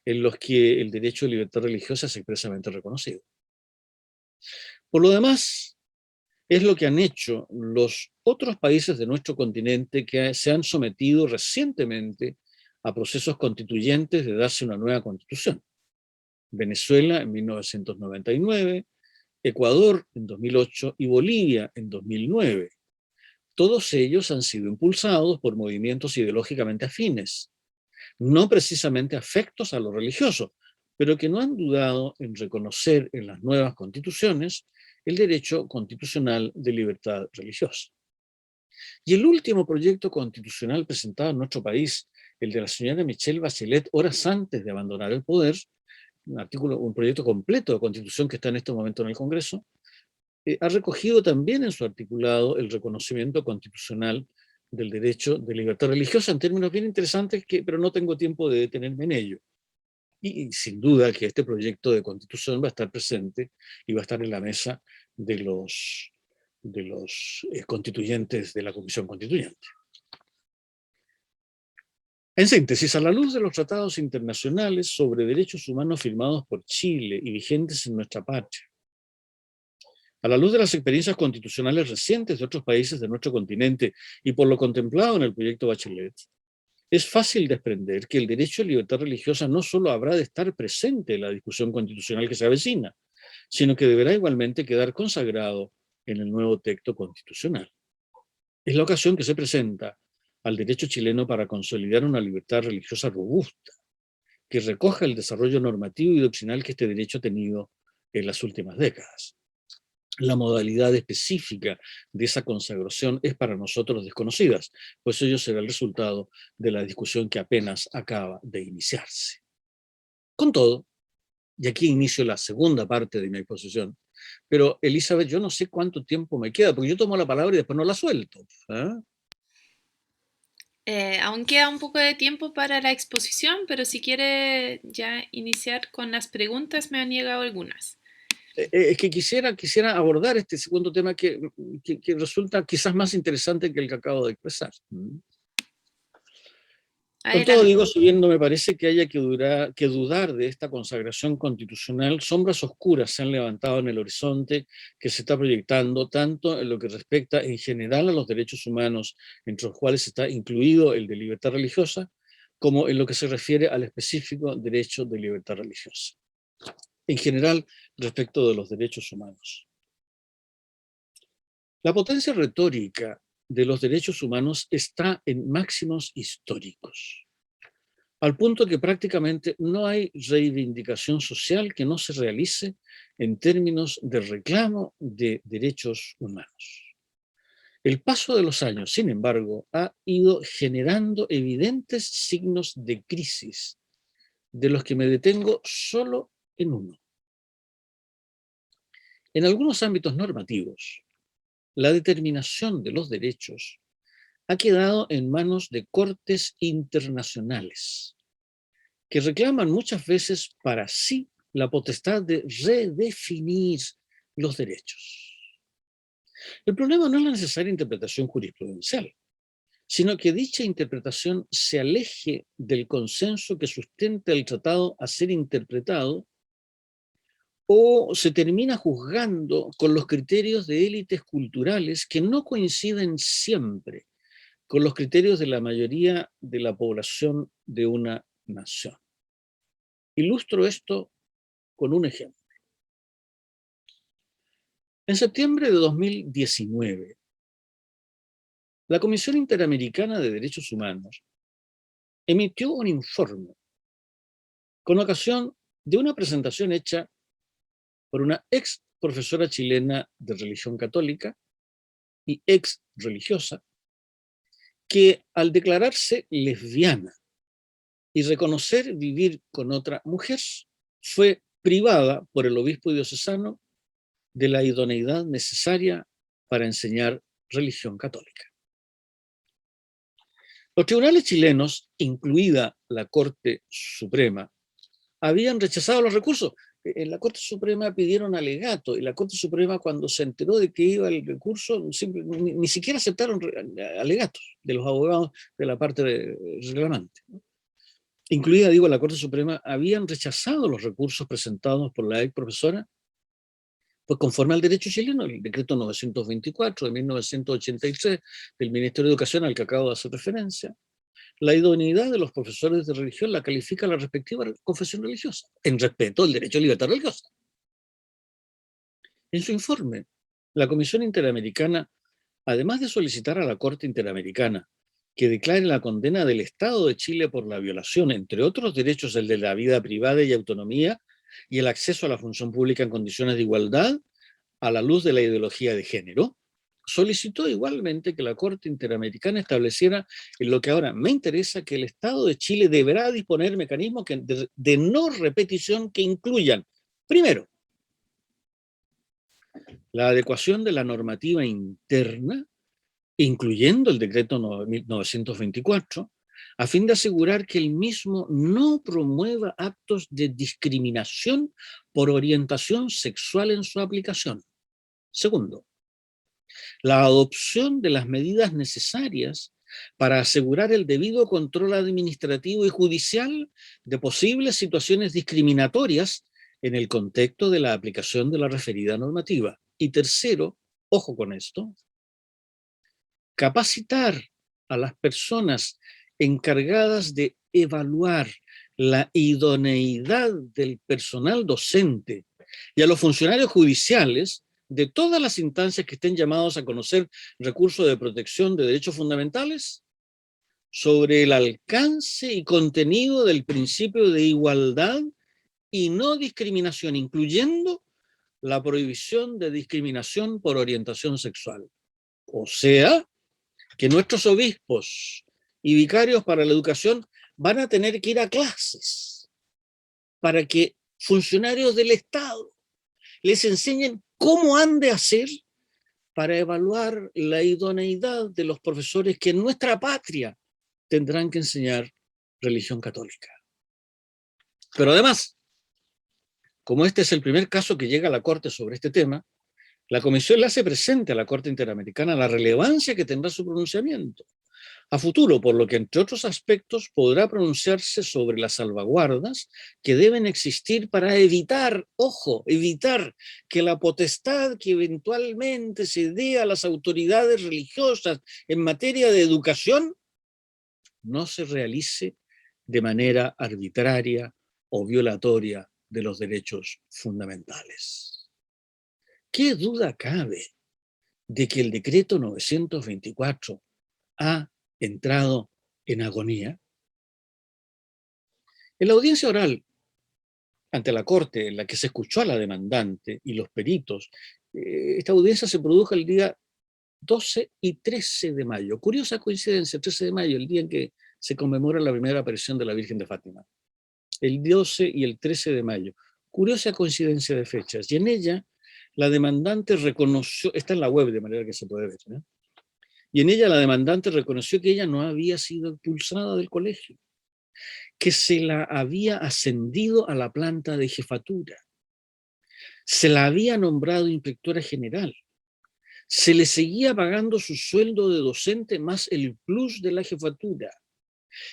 Speaker 1: en los que el derecho de libertad religiosa es expresamente reconocido. Por lo demás, es lo que han hecho los otros países de nuestro continente que se han sometido recientemente a procesos constituyentes de darse una nueva constitución. Venezuela en 1999, Ecuador en 2008 y Bolivia en 2009. Todos ellos han sido impulsados por movimientos ideológicamente afines, no precisamente afectos a lo religioso, pero que no han dudado en reconocer en las nuevas constituciones el derecho constitucional de libertad religiosa. Y el último proyecto constitucional presentado en nuestro país, el de la señora Michelle Bachelet, horas antes de abandonar el poder, un proyecto completo de constitución que está en este momento en el Congreso, ha recogido también en su articulado el reconocimiento constitucional del derecho de libertad religiosa en términos bien interesantes, pero no tengo tiempo de detenerme en ello. Y sin duda que este proyecto de constitución va a estar presente y va a estar en la mesa de los constituyentes de la Comisión Constituyente. En síntesis, a la luz de los tratados internacionales sobre derechos humanos firmados por Chile y vigentes en nuestra patria, a la luz de las experiencias constitucionales recientes de otros países de nuestro continente y por lo contemplado en el proyecto Bachelet, es fácil desprender que el derecho a libertad religiosa no solo habrá de estar presente en la discusión constitucional que se avecina, sino que deberá igualmente quedar consagrado en el nuevo texto constitucional. Es la ocasión que se presenta al derecho chileno para consolidar una libertad religiosa robusta, que recoja el desarrollo normativo y doctrinal que este derecho ha tenido en las últimas décadas. La modalidad específica de esa consagración es para nosotros desconocida, pues ello será el resultado de la discusión que apenas acaba de iniciarse. Con todo, y aquí inicio la segunda parte de mi exposición, pero Elizabeth, yo no sé cuánto tiempo me queda, porque yo tomo la palabra y después no la suelto.
Speaker 2: Aún queda un poco de tiempo para la exposición, pero si quiere ya iniciar con las preguntas, me han llegado algunas.
Speaker 1: Es que quisiera abordar este segundo tema que resulta quizás más interesante que el que acabo de expresar. Con todo
Speaker 2: Adelante.
Speaker 1: digo, si bien no me parece que haya que dudar de esta consagración constitucional, sombras oscuras se han levantado en el horizonte que se está proyectando tanto en lo que respecta en general a los derechos humanos, entre los cuales está incluido el de libertad religiosa, como en lo que se refiere al específico derecho de libertad religiosa. En general, respecto de los derechos humanos. La potencia retórica de los derechos humanos está en máximos históricos, al punto que prácticamente no hay reivindicación social que no se realice en términos de reclamo de derechos humanos. El paso de los años, sin embargo, ha ido generando evidentes signos de crisis, de los que me detengo solo en uno. En algunos ámbitos normativos, la determinación de los derechos ha quedado en manos de cortes internacionales, que reclaman muchas veces para sí la potestad de redefinir los derechos. El problema no es la necesaria interpretación jurisprudencial, sino que dicha interpretación se aleje del consenso que sustenta el tratado a ser interpretado, o se termina juzgando con los criterios de élites culturales que no coinciden siempre con los criterios de la mayoría de la población de una nación. Ilustro esto con un ejemplo. En septiembre de 2019, la Comisión Interamericana de Derechos Humanos emitió un informe con ocasión de una presentación hecha por una ex profesora chilena de religión católica y ex religiosa, que al declararse lesbiana y reconocer vivir con otra mujer, fue privada por el obispo diocesano de la idoneidad necesaria para enseñar religión católica. Los tribunales chilenos, incluida la Corte Suprema, habían rechazado los recursos. En la Corte Suprema pidieron alegato, y la Corte Suprema, cuando se enteró de que iba el recurso, ni siquiera aceptaron alegatos de los abogados de la parte reclamante. Incluida, digo, la Corte Suprema, habían rechazado los recursos presentados por la ex profesora, pues conforme al derecho chileno, el decreto 924 de 1983 del Ministerio de Educación al que acabo de hacer referencia, la idoneidad de los profesores de religión la califica la respectiva confesión religiosa, en respeto al derecho a libertad religiosa. En su informe, la Comisión Interamericana, además de solicitar a la Corte Interamericana que declare la condena del Estado de Chile por la violación, entre otros derechos, el de la vida privada y autonomía, y el acceso a la función pública en condiciones de igualdad, a la luz de la ideología de género, solicitó igualmente que la Corte Interamericana estableciera, en lo que ahora me interesa, que el Estado de Chile deberá disponer mecanismos de no repetición que incluyan, primero, la adecuación de la normativa interna, incluyendo el decreto 924, a fin de asegurar que el mismo no promueva actos de discriminación por orientación sexual en su aplicación. Segundo, la adopción de las medidas necesarias para asegurar el debido control administrativo y judicial de posibles situaciones discriminatorias en el contexto de la aplicación de la referida normativa. Y tercero, ojo con esto, capacitar a las personas encargadas de evaluar la idoneidad del personal docente y a los funcionarios judiciales de todas las instancias que estén llamados a conocer recursos de protección de derechos fundamentales sobre el alcance y contenido del principio de igualdad y no discriminación, incluyendo la prohibición de discriminación por orientación sexual. O sea, que nuestros obispos y vicarios para la educación van a tener que ir a clases para que funcionarios del Estado les enseñen cómo han de hacer para evaluar la idoneidad de los profesores que en nuestra patria tendrán que enseñar religión católica. Pero además, como este es el primer caso que llega a la Corte sobre este tema, la Comisión le hace presente a la Corte Interamericana la relevancia que tendrá su pronunciamiento a futuro, por lo que, entre otros aspectos, podrá pronunciarse sobre las salvaguardas que deben existir para evitar, ojo, evitar que la potestad que eventualmente se dé a las autoridades religiosas en materia de educación no se realice de manera arbitraria o violatoria de los derechos fundamentales. ¿Qué duda cabe de que el decreto 924 ha entrado en agonía? En la audiencia oral ante la Corte, en la que se escuchó a la demandante y los peritos, esta audiencia se produjo el día 12 y 13 de mayo. Curiosa coincidencia, 13 de mayo, el día en que se conmemora la primera aparición de la Virgen de Fátima. El 12 y el 13 de mayo. Curiosa coincidencia de fechas. Y en ella, la demandante reconoció, está en la web de manera que se puede ver, ¿eh? Y en ella la demandante reconoció que ella no había sido expulsada del colegio, que se la había ascendido a la planta de jefatura, se la había nombrado inspectora general, se le seguía pagando su sueldo de docente más el plus de la jefatura,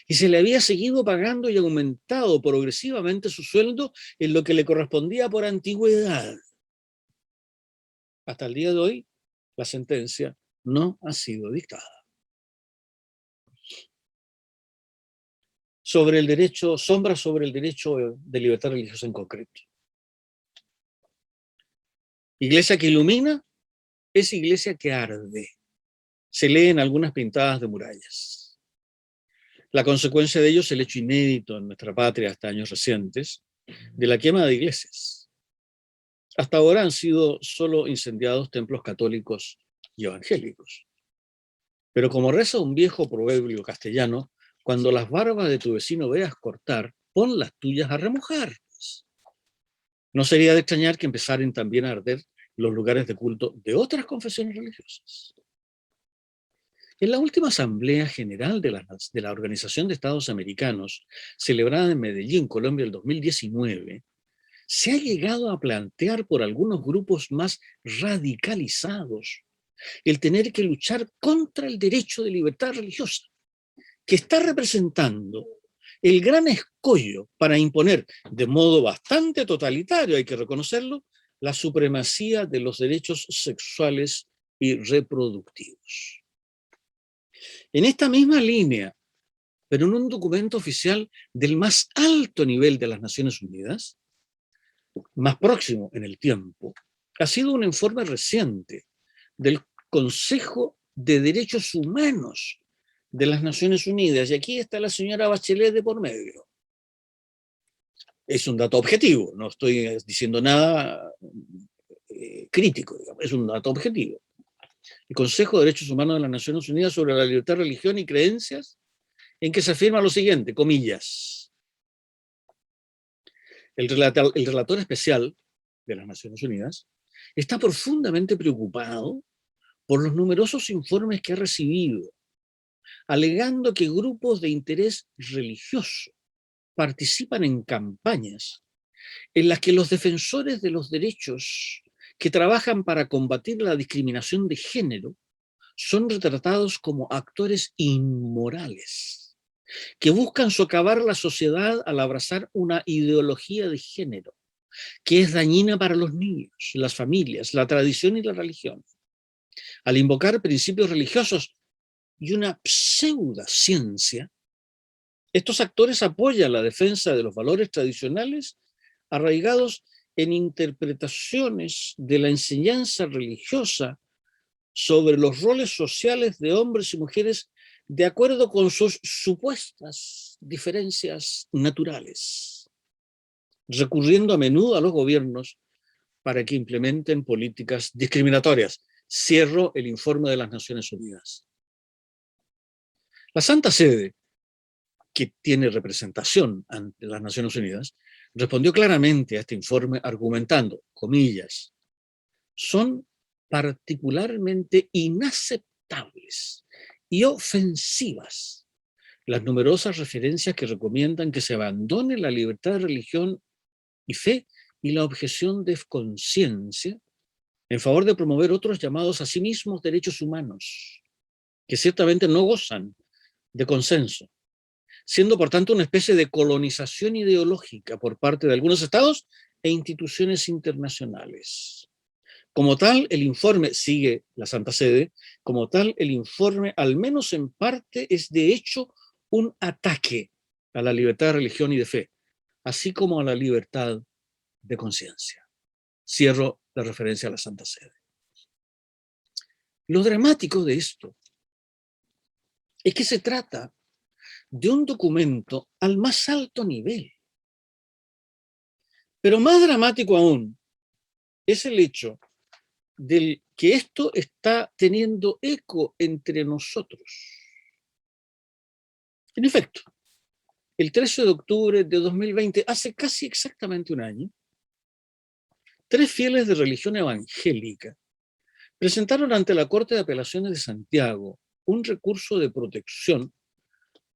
Speaker 1: y se le había seguido pagando y aumentado progresivamente su sueldo en lo que le correspondía por antigüedad. Hasta el día de hoy, la sentencia no ha sido dictada. Sobre el derecho, sombra sobre el derecho de libertad religiosa en concreto. Iglesia que ilumina es iglesia que arde. Se lee en algunas pintadas de murallas. La consecuencia de ello es el hecho inédito en nuestra patria hasta años recientes de la quema de iglesias. Hasta ahora han sido solo incendiados templos católicos y evangélicos. Pero como reza un viejo proverbio castellano, cuando las barbas de tu vecino veas cortar, pon las tuyas a remojar. No sería de extrañar que empezaran también a arder los lugares de culto de otras confesiones religiosas. En la última Asamblea General de la Organización de Estados Americanos, celebrada en Medellín, Colombia, el 2019, se ha llegado a plantear por algunos grupos más radicalizados el tener que luchar contra el derecho de libertad religiosa, que está representando el gran escollo para imponer de modo bastante totalitario, hay que reconocerlo, la supremacía de los derechos sexuales y reproductivos. En esta misma línea, pero en un documento oficial del más alto nivel de las Naciones Unidas, más próximo en el tiempo, ha sido un informe reciente del Consejo de Derechos Humanos de las Naciones Unidas, y aquí está la señora Bachelet de por medio. Es un dato objetivo, no estoy diciendo nada crítico, digamos, es un dato objetivo. El Consejo de Derechos Humanos de las Naciones Unidas sobre la libertad de religión y creencias, en que se afirma lo siguiente, comillas, el relator especial de las Naciones Unidas está profundamente preocupado por los numerosos informes que ha recibido, alegando que grupos de interés religioso participan en campañas en las que los defensores de los derechos que trabajan para combatir la discriminación de género son retratados como actores inmorales, que buscan socavar la sociedad al abrazar una ideología de género que es dañina para los niños, las familias, la tradición y la religión. Al invocar principios religiosos y una pseudociencia, estos actores apoyan la defensa de los valores tradicionales arraigados en interpretaciones de la enseñanza religiosa sobre los roles sociales de hombres y mujeres de acuerdo con sus supuestas diferencias naturales, recurriendo a menudo a los gobiernos para que implementen políticas discriminatorias. Cierro el informe de las Naciones Unidas. La Santa Sede, que tiene representación ante las Naciones Unidas, respondió claramente a este informe argumentando, comillas, son particularmente inaceptables y ofensivas las numerosas referencias que recomiendan que se abandone la libertad de religión y fe y la objeción de conciencia en favor de promover otros llamados a sí mismos derechos humanos, que ciertamente no gozan de consenso, siendo por tanto una especie de colonización ideológica por parte de algunos estados e instituciones internacionales. Como tal, el informe, sigue la Santa Sede, como tal, el informe, al menos en parte, es de hecho un ataque a la libertad de religión y de fe, así como a la libertad de conciencia. Cierro la referencia a la Santa Sede. Lo dramático de esto es que se trata de un documento al más alto nivel. Pero más dramático aún es el hecho de que esto está teniendo eco entre nosotros. En efecto, el 13 de octubre de 2020, hace casi exactamente un año, 3 fieles de religión evangélica presentaron ante la Corte de Apelaciones de Santiago un recurso de protección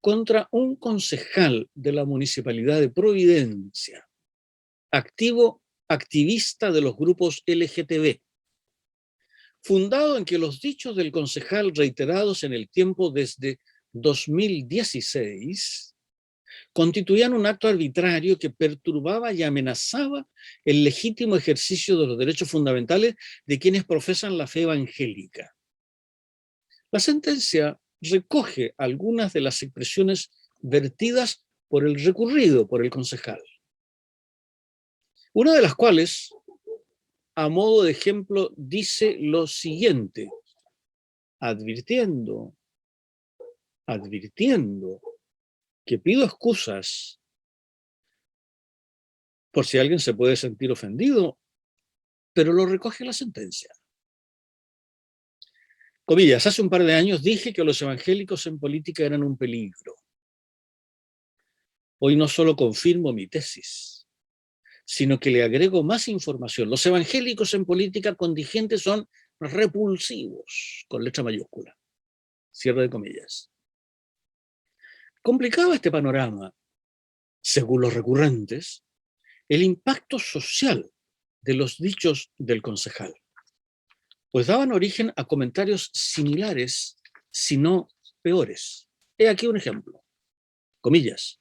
Speaker 1: contra un concejal de la Municipalidad de Providencia, activista de los grupos LGTB, fundado en que los dichos del concejal reiterados en el tiempo desde 2016 constituían un acto arbitrario que perturbaba y amenazaba el legítimo ejercicio de los derechos fundamentales de quienes profesan la fe evangélica. La sentencia recoge algunas de las expresiones vertidas por el recurrido, por el concejal. Una de las cuales, a modo de ejemplo, dice lo siguiente: advirtiendo que pido excusas por si alguien se puede sentir ofendido, pero lo recoge la sentencia. Comillas, hace un par de años dije que los evangélicos en política eran un peligro. Hoy no solo confirmo mi tesis, sino que le agrego más información. Los evangélicos en política contingente son repulsivos, con letra mayúscula. Cierre de comillas. Complicaba este panorama, según los recurrentes, el impacto social de los dichos del concejal, pues daban origen a comentarios similares, si no peores. He aquí un ejemplo. Comillas.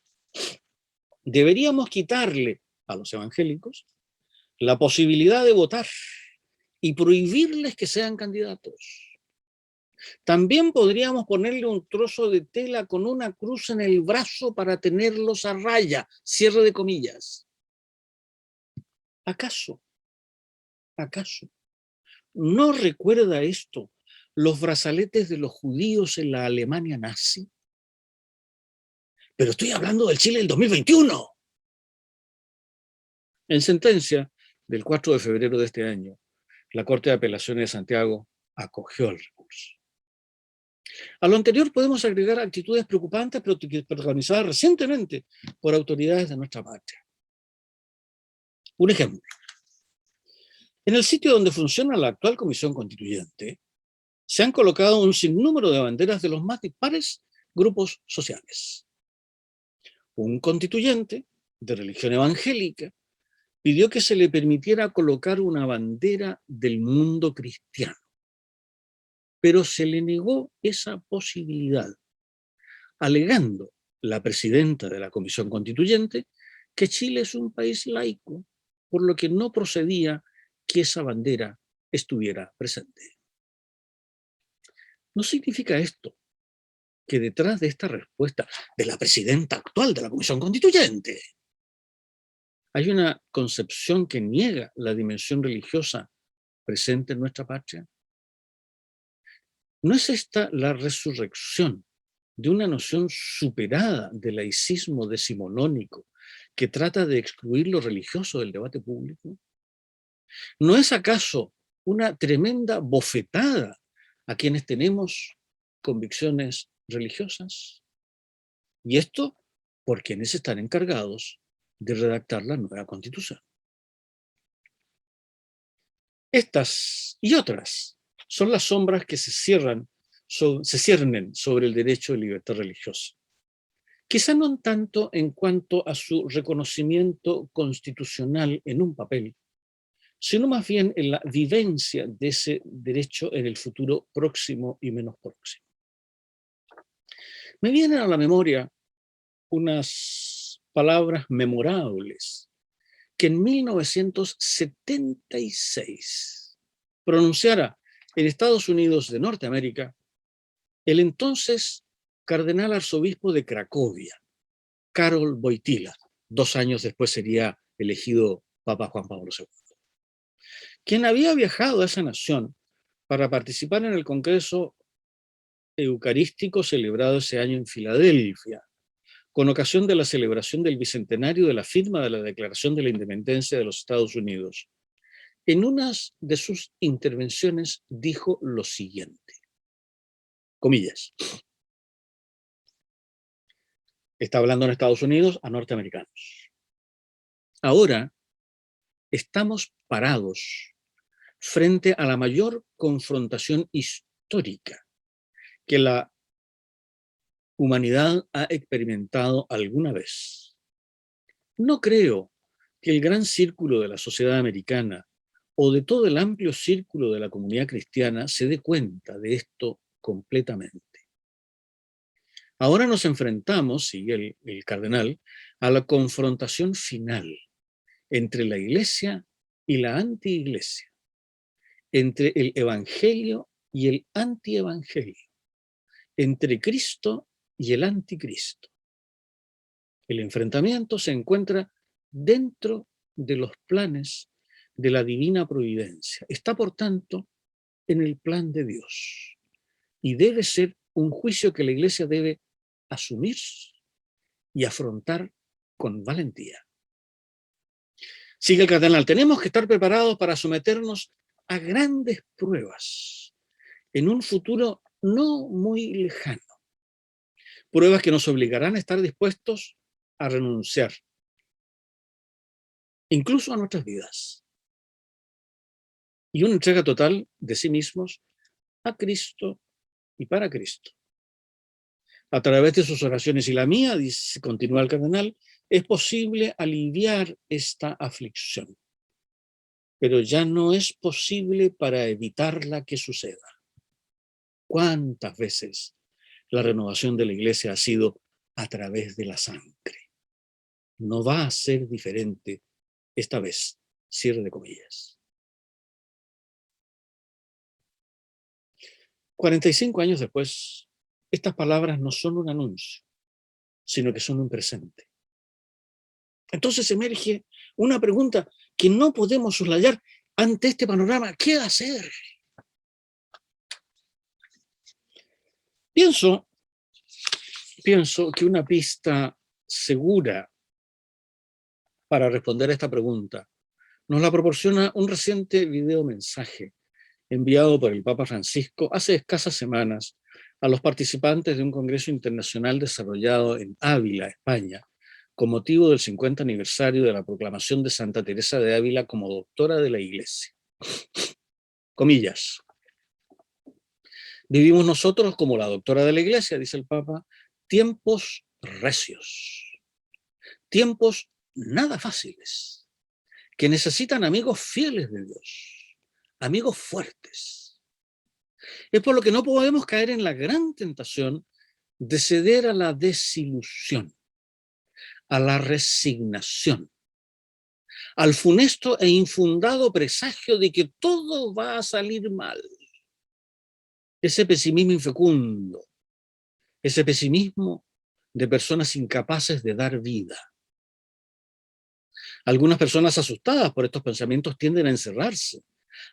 Speaker 1: Deberíamos quitarle a los evangélicos la posibilidad de votar y prohibirles que sean candidatos. También podríamos ponerle un trozo de tela con una cruz en el brazo para tenerlos a raya. Cierre de comillas. ¿Acaso no recuerda esto los brazaletes de los judíos en la Alemania nazi? Pero estoy hablando del Chile del 2021. En sentencia del 4 de febrero de este año, la Corte de Apelaciones de Santiago acogió el recurso. A lo anterior podemos agregar actitudes preocupantes protagonizadas recientemente por autoridades de nuestra patria. Un ejemplo. En el sitio donde funciona la actual Comisión Constituyente, se han colocado un sinnúmero de banderas de los más dispares grupos sociales. Un constituyente de religión evangélica pidió que se le permitiera colocar una bandera del mundo cristiano, pero se le negó esa posibilidad, alegando la presidenta de la Comisión Constituyente que Chile es un país laico, por lo que no procedía que esa bandera estuviera presente. ¿No significa esto que detrás de esta respuesta de la presidenta actual de la Comisión Constituyente hay una concepción que niega la dimensión religiosa presente en nuestra patria? ¿No es esta la resurrección de una noción superada del laicismo decimonónico que trata de excluir lo religioso del debate público? ¿No es acaso una tremenda bofetada a quienes tenemos convicciones religiosas? Y esto por quienes están encargados de redactar la nueva Constitución. Estas y otras son las sombras que se ciernen sobre el derecho de libertad religiosa. Quizá no tanto en cuanto a su reconocimiento constitucional en un papel, sino más bien en la vivencia de ese derecho en el futuro próximo y menos próximo. Me vienen a la memoria unas palabras memorables que en 1976 pronunciara en Estados Unidos de Norteamérica el entonces cardenal arzobispo de Cracovia, Karol Wojtyła. 2 años después sería elegido Papa Juan Pablo II, quien había viajado a esa nación para participar en el Congreso Eucarístico celebrado ese año en Filadelfia, con ocasión de la celebración del bicentenario de la firma de la Declaración de la Independencia de los Estados Unidos. En una de sus intervenciones dijo lo siguiente, comillas, está hablando en Estados Unidos a norteamericanos. Ahora estamos parados frente a la mayor confrontación histórica que la humanidad ha experimentado alguna vez. No creo que el gran círculo de la sociedad americana o de todo el amplio círculo de la comunidad cristiana se dé cuenta de esto completamente. Ahora nos enfrentamos, sigue el cardenal, a la confrontación final entre la iglesia y la antiiglesia, entre el evangelio y el antievangelio, entre Cristo y el anticristo. El enfrentamiento se encuentra dentro de los planes de la divina providencia. Está, por tanto, en el plan de Dios y debe ser un juicio que la iglesia debe asumir y afrontar con valentía. Sigue el cardenal, tenemos que estar preparados para someternos a grandes pruebas en un futuro no muy lejano. Pruebas que nos obligarán a estar dispuestos a renunciar, incluso a nuestras vidas, y una entrega total de sí mismos a Cristo y para Cristo. A través de sus oraciones y la mía, dice, continúa el cardenal, es posible aliviar esta aflicción, pero ya no es posible para evitarla que suceda. ¿Cuántas veces la renovación de la iglesia ha sido a través de la sangre? No va a ser diferente esta vez. Cierre de comillas. 45 años después, estas palabras no son un anuncio, sino que son un presente. Entonces emerge una pregunta que no podemos soslayar ante este panorama. ¿Qué hacer? Pienso que una pista segura para responder a esta pregunta nos la proporciona un reciente video mensaje enviado por el Papa Francisco hace escasas semanas a los participantes de un congreso internacional desarrollado en Ávila, España, con motivo del 50 aniversario de la proclamación de Santa Teresa de Ávila como doctora de la Iglesia. Comillas. Vivimos nosotros como la doctora de la Iglesia, dice el Papa, tiempos recios, tiempos nada fáciles, que necesitan amigos fieles de Dios, amigos fuertes. Es por lo que no podemos caer en la gran tentación de ceder a la desilusión, a la resignación, al funesto e infundado presagio de que todo va a salir mal. Ese pesimismo infecundo, ese pesimismo de personas incapaces de dar vida. Algunas personas asustadas por estos pensamientos tienden a encerrarse,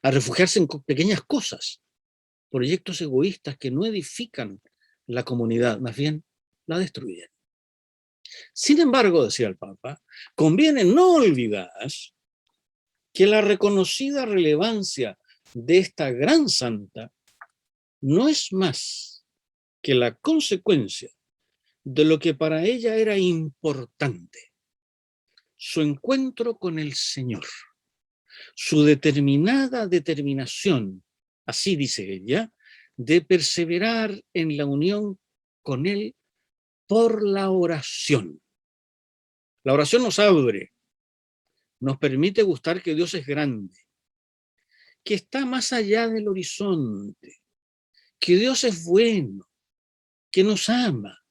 Speaker 1: a refugiarse en pequeñas cosas, proyectos egoístas que no edifican la comunidad, más bien la destruyen. Sin embargo, decía el Papa, conviene no olvidar que la reconocida relevancia de esta gran santa no es más que la consecuencia de lo que para ella era importante, su encuentro con el Señor, su determinada determinación, así dice ella, de perseverar en la unión con Él por la oración. La oración nos abre, nos permite gustar que Dios es grande, que está más allá del horizonte, que Dios es bueno, que nos ama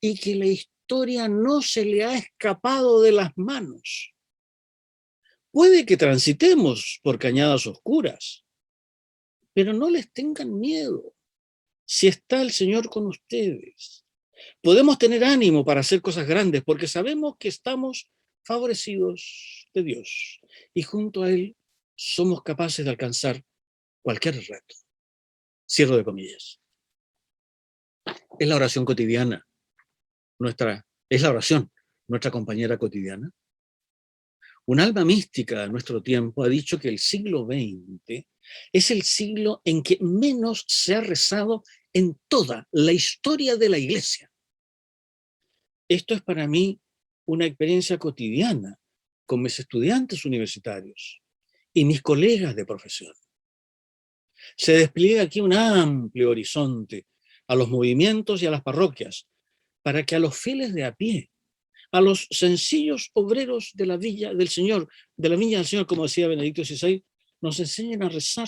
Speaker 1: y que la historia no se le ha escapado de las manos. Puede que transitemos por cañadas oscuras, pero no les tengan miedo si está el Señor con ustedes. Podemos tener ánimo para hacer cosas grandes porque sabemos que estamos favorecidos de Dios y junto a Él somos capaces de alcanzar cualquier reto. Cierro de comillas. Es la oración cotidiana, es la oración, nuestra compañera cotidiana. Un alma mística de nuestro tiempo ha dicho que el siglo XX es el siglo en que menos se ha rezado en toda la historia de la Iglesia. Esto es para mí una experiencia cotidiana con mis estudiantes universitarios y mis colegas de profesión. Se despliega aquí un amplio horizonte a los movimientos y a las parroquias para que a los fieles de a pie, a los sencillos obreros de la viña del Señor, de la viña del Señor, como decía Benedicto XVI, nos enseñen a rezar,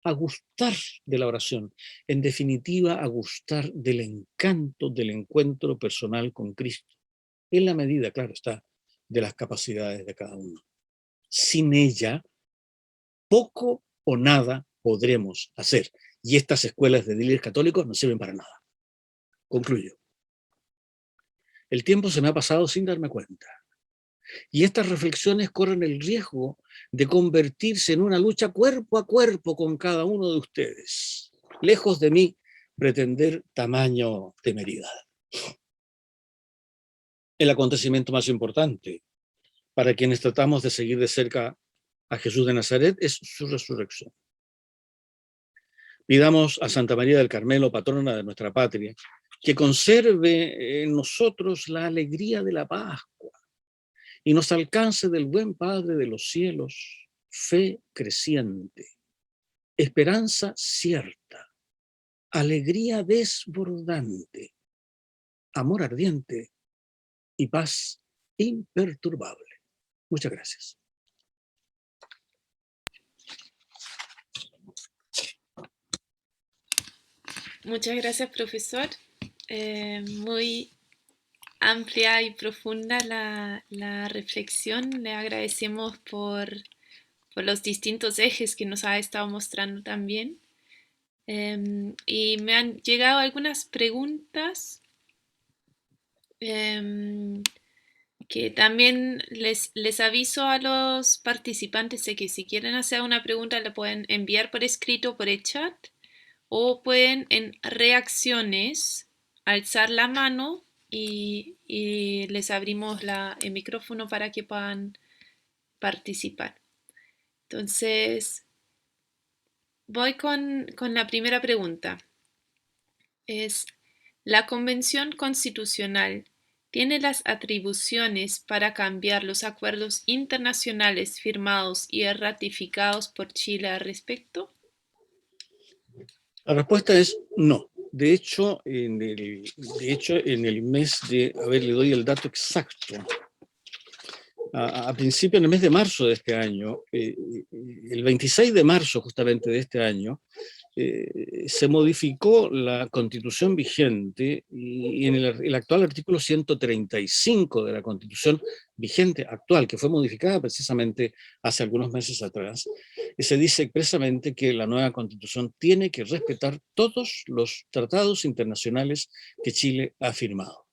Speaker 1: a gustar de la oración, en definitiva, a gustar del encanto del encuentro personal con Cristo, en la medida, claro está, de las capacidades de cada uno. Sin ella, poco o nada podremos hacer, y estas escuelas de líderes católicos no sirven para nada. Concluyo. El tiempo se me ha pasado sin darme cuenta. Y estas reflexiones corren el riesgo de convertirse en una lucha cuerpo a cuerpo con cada uno de ustedes. Lejos de mí pretender tamaño temeridad. El acontecimiento más importante para quienes tratamos de seguir de cerca a Jesús de Nazaret es su resurrección. Pidamos a Santa María del Carmelo, patrona de nuestra patria, que conserve en nosotros la alegría de la Pascua y nos alcance del buen Padre de los cielos fe creciente, esperanza cierta, alegría desbordante, amor ardiente y paz imperturbable. Muchas gracias.
Speaker 2: Muchas gracias, profesor. Muy amplia y profunda la reflexión. Le agradecemos por los distintos ejes que nos ha estado mostrando también. Y me han llegado algunas preguntas que también les aviso a los participantes de que si quieren hacer una pregunta la pueden enviar por escrito por el chat o pueden en reacciones alzar la mano y les abrimos el micrófono para que puedan participar. Entonces, voy con la primera pregunta. Es, ¿la Convención Constitucional tiene las atribuciones para cambiar los acuerdos internacionales firmados y ratificados por Chile al respecto?
Speaker 1: La respuesta es no. De hecho, en el mes de, a ver, le doy el dato exacto, a principio, en el mes de marzo de este año, el 26 de marzo justamente de este año, se modificó la constitución vigente y en el actual artículo 135 de la constitución vigente actual, que fue modificada precisamente hace algunos meses atrás, se dice expresamente que la nueva constitución tiene que respetar todos los tratados internacionales que Chile ha firmado.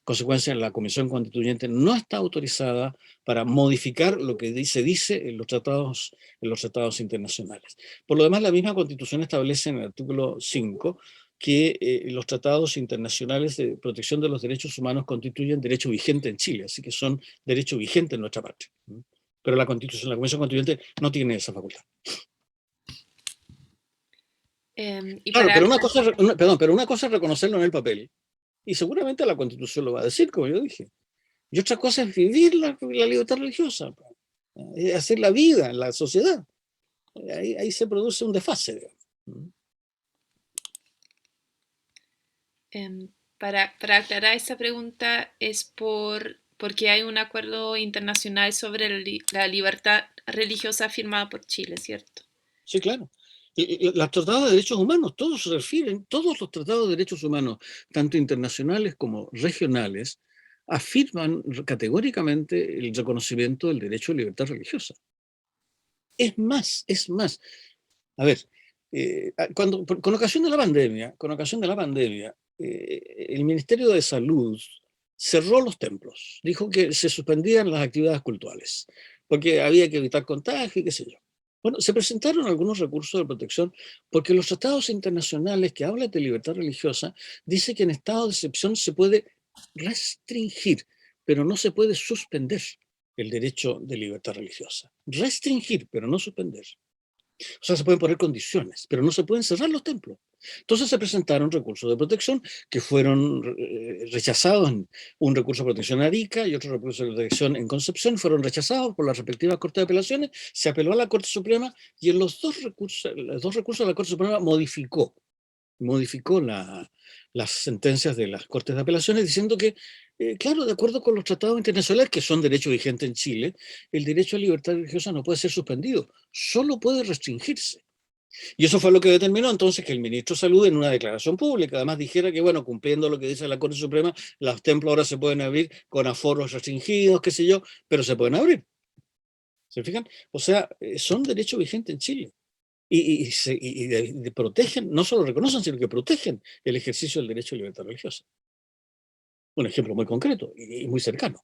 Speaker 1: Consecuencia, la Comisión Constituyente no está autorizada para modificar lo que se dice en los tratados internacionales. Por lo demás, la misma Constitución establece en el artículo 5 que los tratados internacionales de protección de los derechos humanos constituyen derecho vigente en Chile, así que son derecho vigente en nuestra parte. Pero la Constitución, la Comisión Constituyente no tiene esa facultad. Claro, pero una cosa es reconocerlo en el papel, y seguramente la Constitución lo va a decir, como yo dije. Y otra cosa es vivir la libertad religiosa, hacer la vida en la sociedad. Ahí se produce un desfase, digamos.
Speaker 2: Para aclarar esta pregunta es porque hay un acuerdo internacional sobre la libertad religiosa firmada por Chile, ¿cierto?
Speaker 1: Sí, claro. Los tratados de derechos humanos, todos se refieren, todos los tratados de derechos humanos, tanto internacionales como regionales, afirman categóricamente el reconocimiento del derecho a libertad religiosa. Es más, a ver, con ocasión de la pandemia, el Ministerio de Salud cerró los templos, dijo que se suspendían las actividades cultuales, porque había que evitar contagio y qué sé yo. Bueno, se presentaron algunos recursos de protección porque los tratados internacionales que hablan de libertad religiosa dicen que en estado de excepción se puede restringir, pero no se puede suspender el derecho de libertad religiosa. Restringir, pero no suspender. O sea, se pueden poner condiciones, pero no se pueden cerrar los templos. Entonces se presentaron recursos de protección que fueron rechazados, un recurso de protección en Arica y otro recurso de protección en Concepción, fueron rechazados por las respectivas Cortes de Apelaciones, se apeló a la Corte Suprema y en los dos recursos la Corte Suprema modificó las sentencias de las Cortes de Apelaciones diciendo que, claro, de acuerdo con los tratados internacionales, que son derecho vigente en Chile, el derecho a libertad religiosa no puede ser suspendido, solo puede restringirse. Y eso fue lo que determinó entonces que el ministro de Salud en una declaración pública además dijera que, bueno, cumpliendo lo que dice la Corte Suprema, los templos ahora se pueden abrir con aforos restringidos, qué sé yo, pero se pueden abrir. ¿Se fijan? O sea, son derechos vigentes en Chile. Y protegen, no solo reconocen, sino que protegen el ejercicio del derecho a libertad religiosa. Un ejemplo muy concreto y muy cercano.